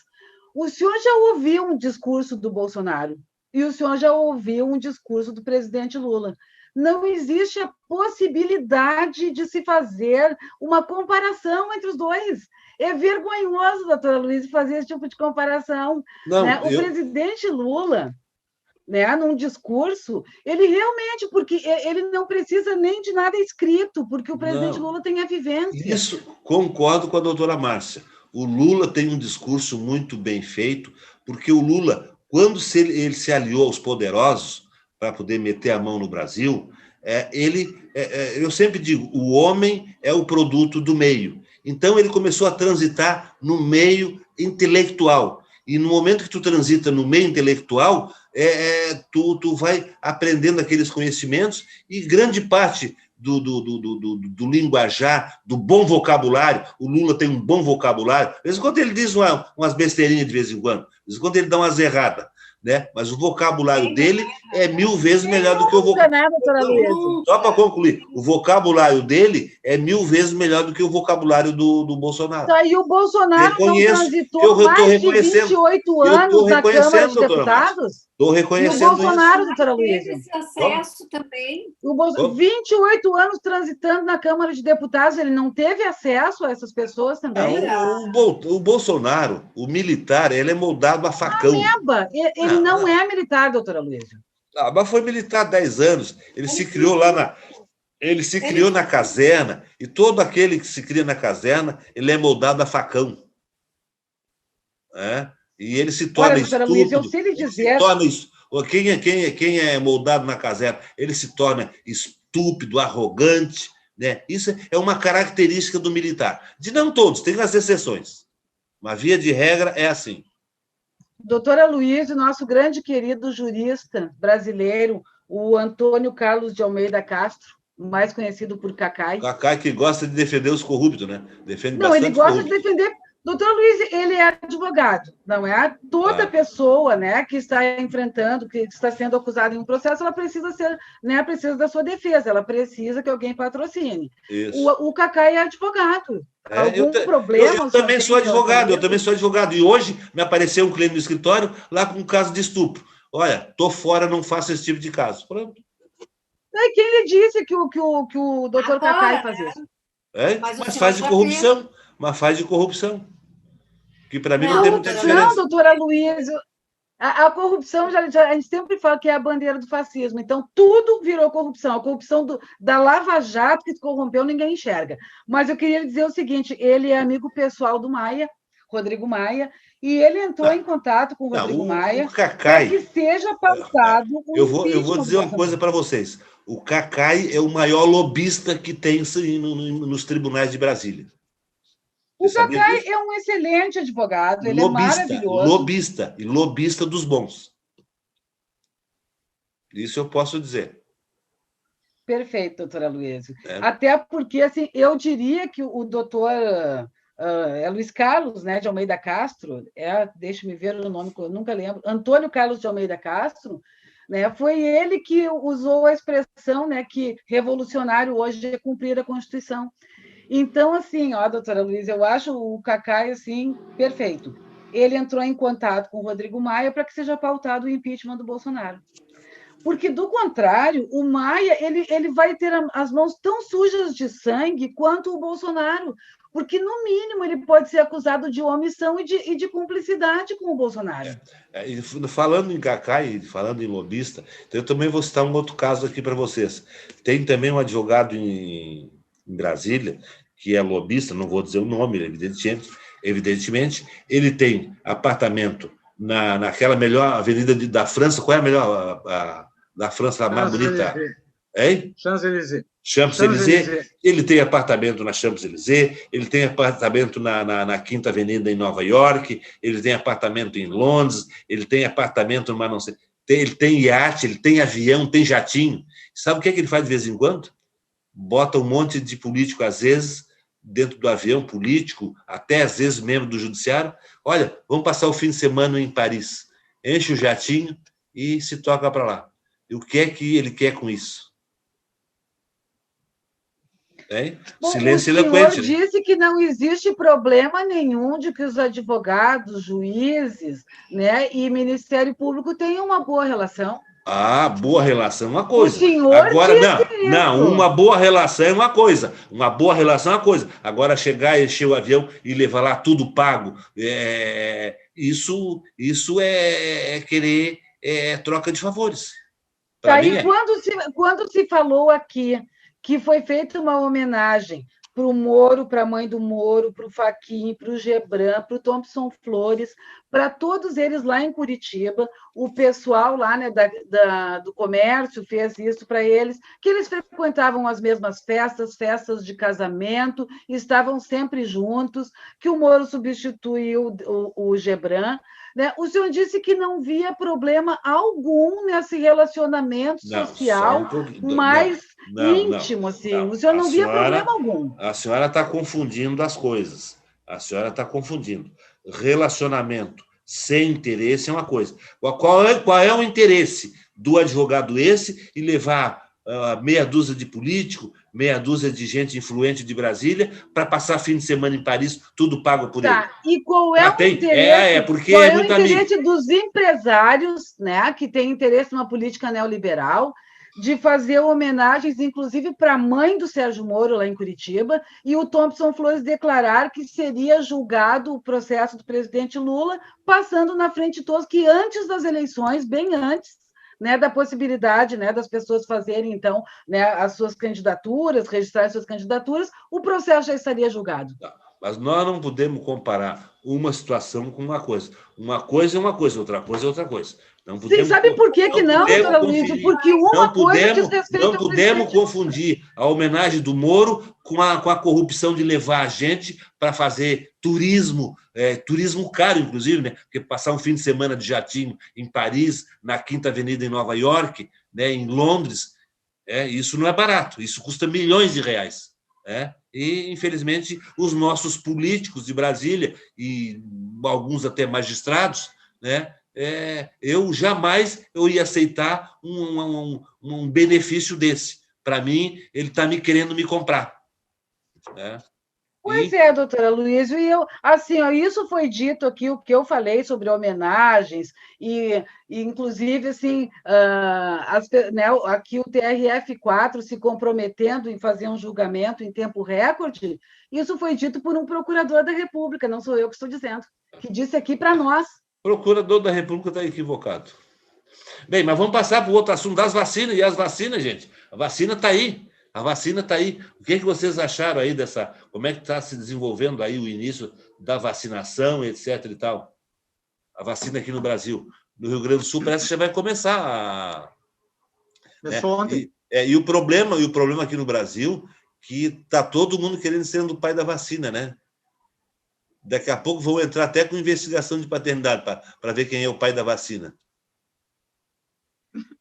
O senhor já ouviu um discurso do Bolsonaro e o senhor já ouviu um discurso do presidente Lula. Não existe a possibilidade de se fazer uma comparação entre os dois. É vergonhoso, doutora Luísa, fazer esse tipo de comparação. Não, né? O presidente Lula, né, num discurso, ele realmente, porque ele não precisa nem de nada escrito, porque o presidente Lula tem a vivência. Isso, concordo com a doutora Márcia. O Lula tem um discurso muito bem feito, porque o Lula, quando ele se aliou aos poderosos para poder meter a mão no Brasil, eu sempre digo, o homem é o produto do meio. Então, ele começou a transitar no meio intelectual. E no momento que tu transita no meio intelectual, tu vai aprendendo aqueles conhecimentos e grande parte do linguajar, do bom vocabulário. O Lula tem um bom vocabulário. De vez em quando ele diz umas besteirinhas de vez em quando. De vez em quando ele dá umas erradas. Né? Mas o vocabulário dele é 1000 vezes melhor do que o vocabulário. Só para concluir, o vocabulário dele é 1000 vezes melhor do que o vocabulário do Bolsonaro. E o Bolsonaro não transitou mais de 28 anos na Câmara de Deputados? Estou reconhecendo e o Bolsonaro, doutora Luísa? Teve esse acesso também. 28 anos transitando na Câmara de Deputados, ele não teve acesso a essas pessoas também? O Bolsonaro, o militar, ele é moldado a facão. Ele não é militar, doutora Luísa. Mas foi militar há 10 anos. Ele se criou lá Ele se criou na caserna, e todo aquele que se cria na caserna, ele é moldado a facão. E ele se torna estúpido. Luísa, eu sei lhe dizer... Quem é moldado na caserna, ele se torna estúpido, arrogante. Né? Isso é uma característica do militar. De não todos, tem as exceções. Mas, via de regra, é assim. Doutora Luísa, nosso grande querido jurista brasileiro, o Antônio Carlos de Almeida Castro, mais conhecido por Cacai. Cacai, que gosta de defender os corruptos, né? Defende não, bastante ele gosta de defender... Doutora Luísa, ele é advogado, não é? Toda pessoa, né, que está enfrentando, que está sendo acusada em um processo, ela precisa ser, né, precisa da sua defesa, ela precisa que alguém patrocine. O Cacai é advogado. Algum problema? Eu também sou advogado, e hoje me apareceu um cliente no escritório lá com um caso de estupro. Olha, estou fora, não faço esse tipo de caso. Pronto. Quem lhe disse que o doutor Cacai faz isso? Mas faz de corrupção. Mas faz de corrupção. Que para mim não tem muita diferença. Não, doutora Luísa, a corrupção, a gente sempre fala que é a bandeira do fascismo. Então, tudo virou corrupção. A corrupção da Lava Jato, que se corrompeu, ninguém enxerga. Mas eu queria dizer o seguinte, ele é amigo pessoal do Maia, Rodrigo Maia, e ele entrou em contato com o Rodrigo Maia para que seja pautado eu vou dizer uma coisa para vocês. O Cacai é o maior lobista que tem nos tribunais de Brasília. O Cacai é um excelente advogado, ele é maravilhoso. Lobista dos bons. Isso eu posso dizer. Perfeito, doutora Luísa. Até porque, assim, eu diria que o doutor Luiz Carlos, né, de Almeida Castro, deixa-me ver o nome, que eu nunca lembro, Antônio Carlos de Almeida Castro, né, foi ele que usou a expressão, né, que revolucionário hoje é cumprir a Constituição. Então, assim, doutora Luísa, eu acho o Cacai, assim, perfeito. Ele entrou em contato com o Rodrigo Maia para que seja pautado o impeachment do Bolsonaro. Porque, do contrário, o Maia ele vai ter as mãos tão sujas de sangue quanto o Bolsonaro, porque, no mínimo, ele pode ser acusado de omissão e de cumplicidade com o Bolsonaro. Falando em Cacai, falando em lobista, eu também vou citar um outro caso aqui para vocês. Tem também um advogado em Brasília, que é lobista, não vou dizer o nome, evidentemente, ele tem apartamento naquela melhor avenida da França. Qual é a melhor da França, a mais bonita? Hein? Champs-Élysées. Champs-Élysées, ele tem apartamento na Champs-Élysées, ele tem apartamento na Quinta Avenida em Nova York, ele tem apartamento em Londres, ele tem apartamento numa não sei, ele tem iate, ele tem avião, tem jatinho. Sabe o que é que ele faz de vez em quando? Bota um monte de político, às vezes, dentro do avião, político, até às vezes membro do judiciário. Olha, vamos passar o fim de semana em Paris. Enche o jatinho e se toca para lá. E o que é que ele quer com isso? Bom, Silêncio o senhor eloquente. disse que não existe problema nenhum de que os advogados, juízes, né, e Ministério Público tenham uma boa relação. Ah, boa relação é uma coisa. O senhor Agora, disse não, isso. uma boa relação é uma coisa. Uma boa relação é uma coisa. Agora, chegar, encher o avião e levar lá tudo pago, isso é querer troca de favores. Tá, e quando se falou aqui que foi feita uma homenagem para o Moro, para a mãe do Moro, para o Fachin, para o Gebran, para o Thompson Flores, para todos eles lá em Curitiba, o pessoal lá, né, do comércio fez isso para eles, que eles frequentavam as mesmas festas de casamento, estavam sempre juntos, que o Moro substituiu o Gebran. Né? O senhor disse que não via problema algum nesse relacionamento social mais íntimo, assim. O senhor não via problema algum. A senhora está confundindo as coisas. A senhora está confundindo. Relacionamento sem interesse é uma coisa. Qual é o interesse do advogado esse e levar meia dúzia de político, meia dúzia de gente influente de Brasília para passar fim de semana em Paris, tudo pago por ele? E qual é o interesse? Porque qual é o interesse dos empresários, né, que têm interesse numa política neoliberal, de fazer homenagens, inclusive, para a mãe do Sérgio Moro, lá em Curitiba, e o Thompson Flores declarar que seria julgado o processo do presidente Lula, passando na frente de todos, que antes das eleições, bem antes, né, da possibilidade, né, das pessoas fazerem, então, né, as suas candidaturas, registrar as suas candidaturas, o processo já estaria julgado. Mas nós não podemos comparar uma situação com uma coisa. Uma coisa é uma coisa, outra coisa é outra coisa. Não podemos, sim, sabe por que não, doutora Luísa? Porque uma coisa diz respeito ao presidente. Não podemos confundir a homenagem do Moro com a corrupção de levar a gente para fazer turismo, turismo caro, inclusive, né? Porque passar um fim de semana de jatinho em Paris, na Quinta Avenida em Nova York, né, em Londres, isso não é barato, isso custa milhões de reais. E, infelizmente, os nossos políticos de Brasília, e alguns até magistrados, né, eu jamais ia aceitar um benefício desse. Para mim, ele está querendo me comprar. Pois é, doutora Luísa, e eu, assim, isso foi dito aqui, o que eu falei sobre homenagens, e inclusive, assim, né, aqui o TRF4 se comprometendo em fazer um julgamento em tempo recorde, isso foi dito por um procurador da República, não sou eu que estou dizendo, que disse aqui para nós. O procurador da República está equivocado. Bem, mas vamos passar para o outro assunto das vacinas, e as vacinas, gente, a vacina está aí. A vacina está aí. O que vocês acharam aí dessa... Como é que está se desenvolvendo aí o início da vacinação, etc. e tal? A vacina aqui no Brasil. No Rio Grande do Sul parece que já vai começar. Começou ontem. E o problema aqui no Brasil que está todo mundo querendo ser o pai da vacina, né? Daqui a pouco vão entrar até com investigação de paternidade para ver quem é o pai da vacina.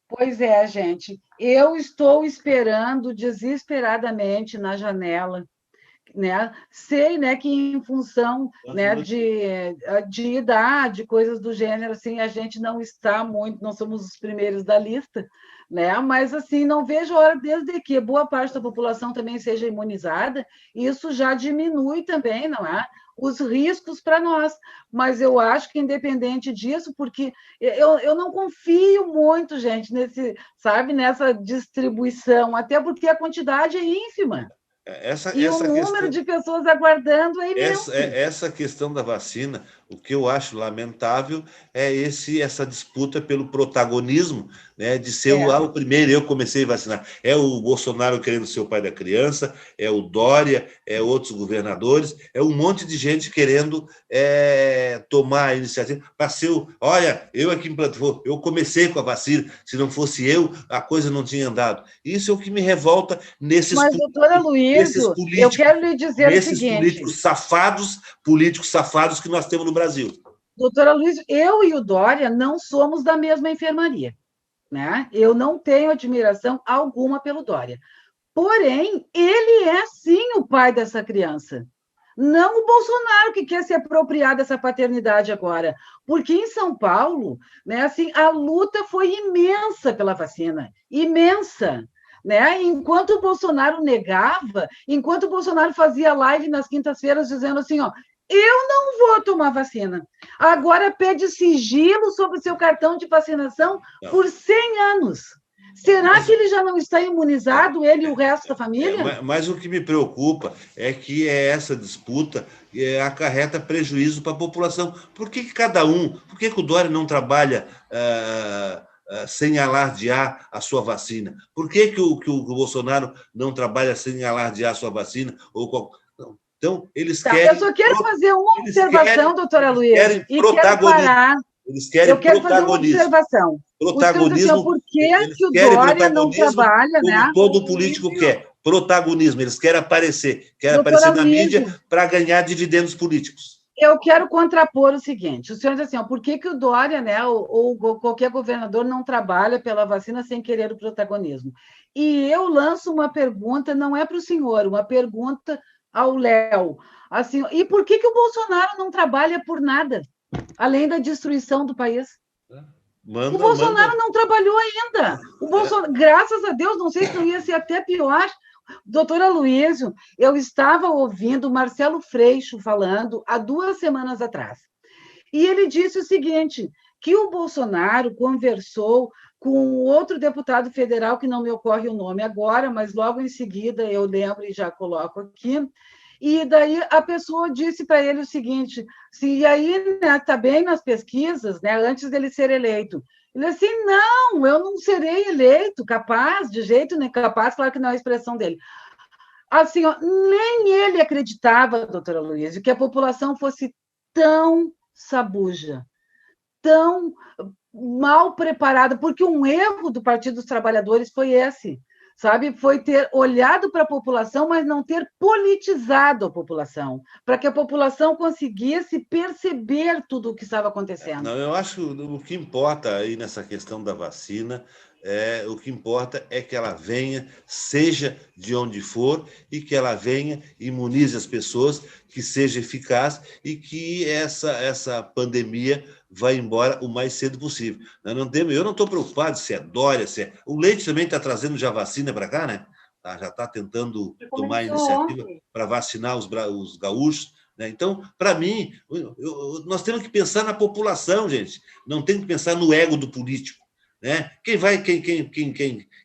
Pois é, gente. Eu estou esperando desesperadamente na janela, né? Sei, né, que em função, né, de idade, coisas do gênero, assim, a gente não está muito, não somos os primeiros da lista, né? Mas assim, não vejo a hora desde que boa parte da população também seja imunizada, isso já diminui também, não é? Os riscos para nós, mas eu acho que independente disso, porque eu não confio muito, gente, nessa distribuição, até porque a quantidade é ínfima. O número de pessoas aguardando é imenso. Essa questão da vacina, O que eu acho lamentável é essa disputa pelo protagonismo, né, de ser o primeiro. Eu comecei a vacinar. É o Bolsonaro querendo ser o pai da criança, é o Dória, é outros governadores, é um monte de gente querendo tomar a iniciativa para ser olha, eu aqui implantou, eu comecei com a vacina, se não fosse eu, a coisa não tinha andado. Isso é o que me revolta Mas, doutora Luísio, eu quero lhe dizer o seguinte... políticos safados que nós temos no Brasil. Doutora Luísio, eu e o Dória não somos da mesma enfermaria, né? Eu não tenho admiração alguma pelo Dória. Porém, ele é, sim, o pai dessa criança. Não o Bolsonaro, que quer se apropriar dessa paternidade agora. Porque em São Paulo, né, assim, a luta foi imensa pela vacina. Imensa. Né? Enquanto o Bolsonaro negava, enquanto o Bolsonaro fazia live nas quintas-feiras dizendo assim, ó, eu não vou tomar vacina. Agora pede sigilo sobre o seu cartão de vacinação por 100 anos. Será que ele já não está imunizado, ele e o resto da família? Mas o que me preocupa é que essa disputa acarreta prejuízo para a população. Por que cada um? Por que o Dória não trabalha sem alardear a sua vacina? Por que o Bolsonaro não trabalha sem alardear a sua vacina? Então, eles querem... Eu só quero fazer uma observação, doutora Luísa, e quero parar. Eles querem eu quero fazer uma observação. Protagonismo. Assim, por que o Dória não trabalha, como né? Todo político quer. Protagonismo. Eles querem aparecer. Querem aparecer na mídia para ganhar dividendos políticos. Eu quero contrapor o seguinte: o senhor diz assim, ó, por que o Dória, né, ou qualquer governador não trabalha pela vacina sem querer o protagonismo? E eu lanço uma pergunta, não é para o senhor, uma pergunta ao Léo. Assim, e por que o Bolsonaro não trabalha por nada, além da destruição do país? O Bolsonaro não trabalhou ainda. O Bolsonaro, graças a Deus, não sei se não ia ser até pior. Doutora Luísio, eu estava ouvindo o Marcelo Freixo falando há 2 semanas atrás. E ele disse o seguinte, que o Bolsonaro conversou com outro deputado federal, que não me ocorre o nome agora, mas logo em seguida eu lembro e já coloco aqui, e daí a pessoa disse para ele o seguinte, e aí está bem nas pesquisas, né, antes dele ser eleito. Ele disse assim, não, eu não serei eleito, capaz, de jeito nem capaz, claro que não é a expressão dele. Assim, ó, nem ele acreditava, doutora Luísa, que a população fosse tão sabuja, tão mal preparada, porque um erro do Partido dos Trabalhadores foi esse, sabe? Foi ter olhado para a população, mas não ter politizado a população, para que a população conseguisse perceber tudo o que estava acontecendo. Não, eu acho que o que importa aí nessa questão da vacina, o que importa é que ela venha, seja de onde for, e que ela venha, imunize as pessoas, que seja eficaz e que essa pandemia vá embora o mais cedo possível. Eu não estou preocupado se é Dória, se é... O Leite também está trazendo já vacina para cá, né? Já está tentando tomar iniciativa para vacinar os gaúchos. Então, para mim, nós temos que pensar na população, gente. Não tem que pensar no ego do político. Né?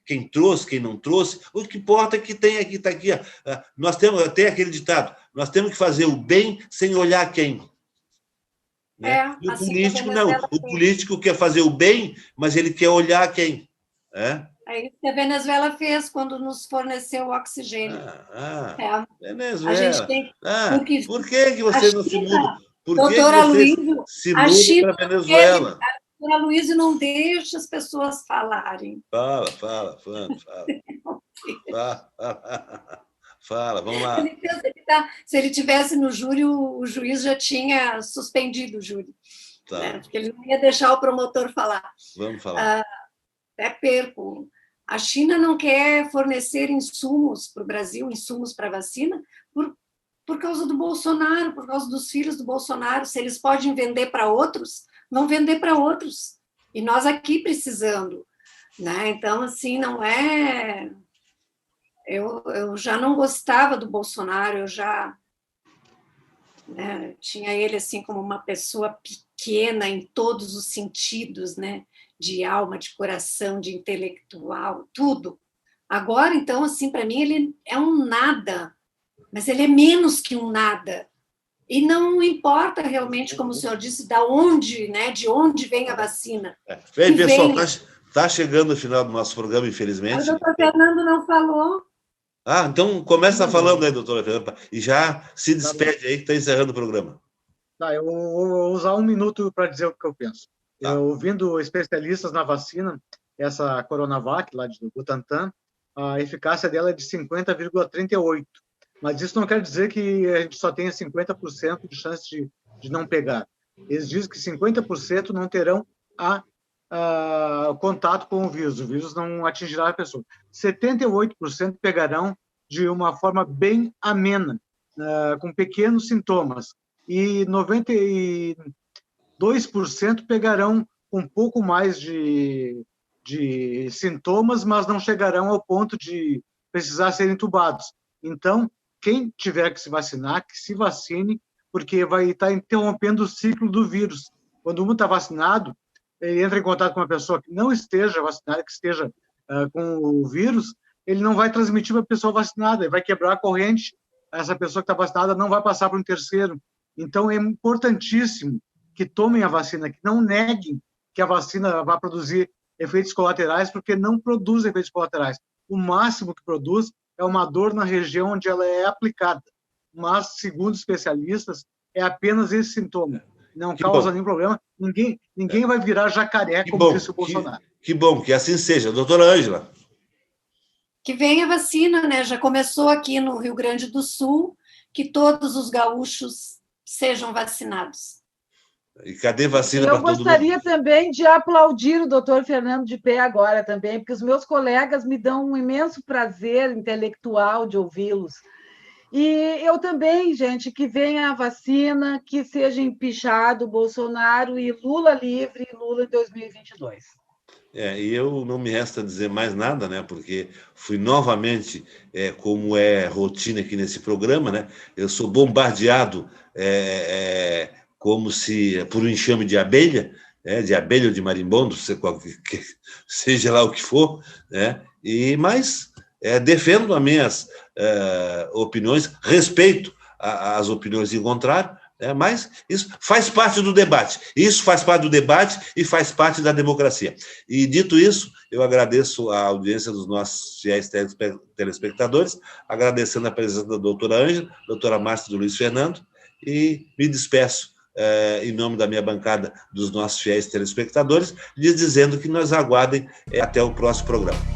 Quem trouxe, quem não trouxe, o que importa é que tem aqui, está aqui. Nós temos até aquele ditado: nós temos que fazer o bem sem olhar quem. Né? E o político não. O político quer fazer o bem, mas ele quer olhar quem. É isso que a Venezuela fez quando nos forneceu oxigênio. Venezuela. A gente tem... Por que você não se muda? Por que doutora você se muda para a Venezuela? A doutora Luísa não deixa as pessoas falarem. Fala. Fala, vamos lá. Se ele tivesse no júri, o juiz já tinha suspendido o júri. Tá. Né? Porque ele não ia deixar o promotor falar. Vamos falar. Até perco. A China não quer fornecer insumos para o Brasil, insumos para vacina, por causa do Bolsonaro, por causa dos filhos do Bolsonaro. Se eles podem vender para outros, vão vender para outros. E nós aqui precisando. Né? Então, assim, não é... Eu já não gostava do Bolsonaro, eu já tinha ele assim como uma pessoa pequena em todos os sentidos, né? De alma, de coração, de intelectual, tudo. Agora, então, assim, para mim, ele é um nada, mas ele é menos que um nada, E não importa realmente, como o senhor disse, da onde, né, de onde vem a vacina. Bem, pessoal, está chegando o final do nosso programa, infelizmente. O doutor Fernando não falou. Então começa falando aí, doutora Fernanda, e já se despede aí, que está encerrando o programa. Eu vou usar 1 minuto para dizer o que eu penso. Ouvindo especialistas na vacina, essa Coronavac, lá de Butantan, a eficácia dela é de 50,38%. Mas isso não quer dizer que a gente só tenha 50% de chance de não pegar. Eles dizem que 50% não terão contato com o vírus não atingirá a pessoa. 78% pegarão de uma forma bem amena, com pequenos sintomas. E 92% pegarão com um pouco mais de sintomas, mas não chegarão ao ponto de precisar ser entubados. Então, quem tiver que se vacinar, que se vacine, porque vai estar interrompendo o ciclo do vírus. Quando um está vacinado, ele entra em contato com uma pessoa que não esteja vacinada, que esteja com o vírus, ele não vai transmitir para a pessoa vacinada, ele vai quebrar a corrente, essa pessoa que está vacinada não vai passar para um terceiro. Então, é importantíssimo que tomem a vacina, que não neguem que a vacina vai produzir efeitos colaterais, porque não produz efeitos colaterais. O máximo que produz é uma dor na região onde ela é aplicada. Mas, segundo especialistas, é apenas esse sintoma. Não causa nenhum problema. Ninguém vai virar jacaré, como disse o Bolsonaro. Que bom, que assim seja. Doutora Ângela. Que venha a vacina, né? Já começou aqui no Rio Grande do Sul, que todos os gaúchos sejam vacinados. E cadê vacina para todo mundo? Eu gostaria também de aplaudir o doutor Fernando de Pé agora também, porque os meus colegas me dão um imenso prazer intelectual de ouvi-los. E eu também, gente, que venha a vacina, que seja empichado Bolsonaro e Lula livre, Lula em 2022. E eu não me resta dizer mais nada, né? Porque fui novamente, como é rotina aqui nesse programa, né? Eu sou bombardeado como se por um enxame de abelha ou de marimbondo, seja lá o que for, né? Mas defendo as minhas opiniões, respeito as opiniões em contrário, mas isso faz parte do debate. Isso faz parte do debate e faz parte da democracia. E, dito isso, eu agradeço a audiência dos nossos fiéis telespectadores, agradecendo a presença da doutora Ângela, doutora Márcia do Luiz Fernando, e me despeço em nome da minha bancada dos nossos fiéis telespectadores, lhes dizendo que nos aguardem até o próximo programa.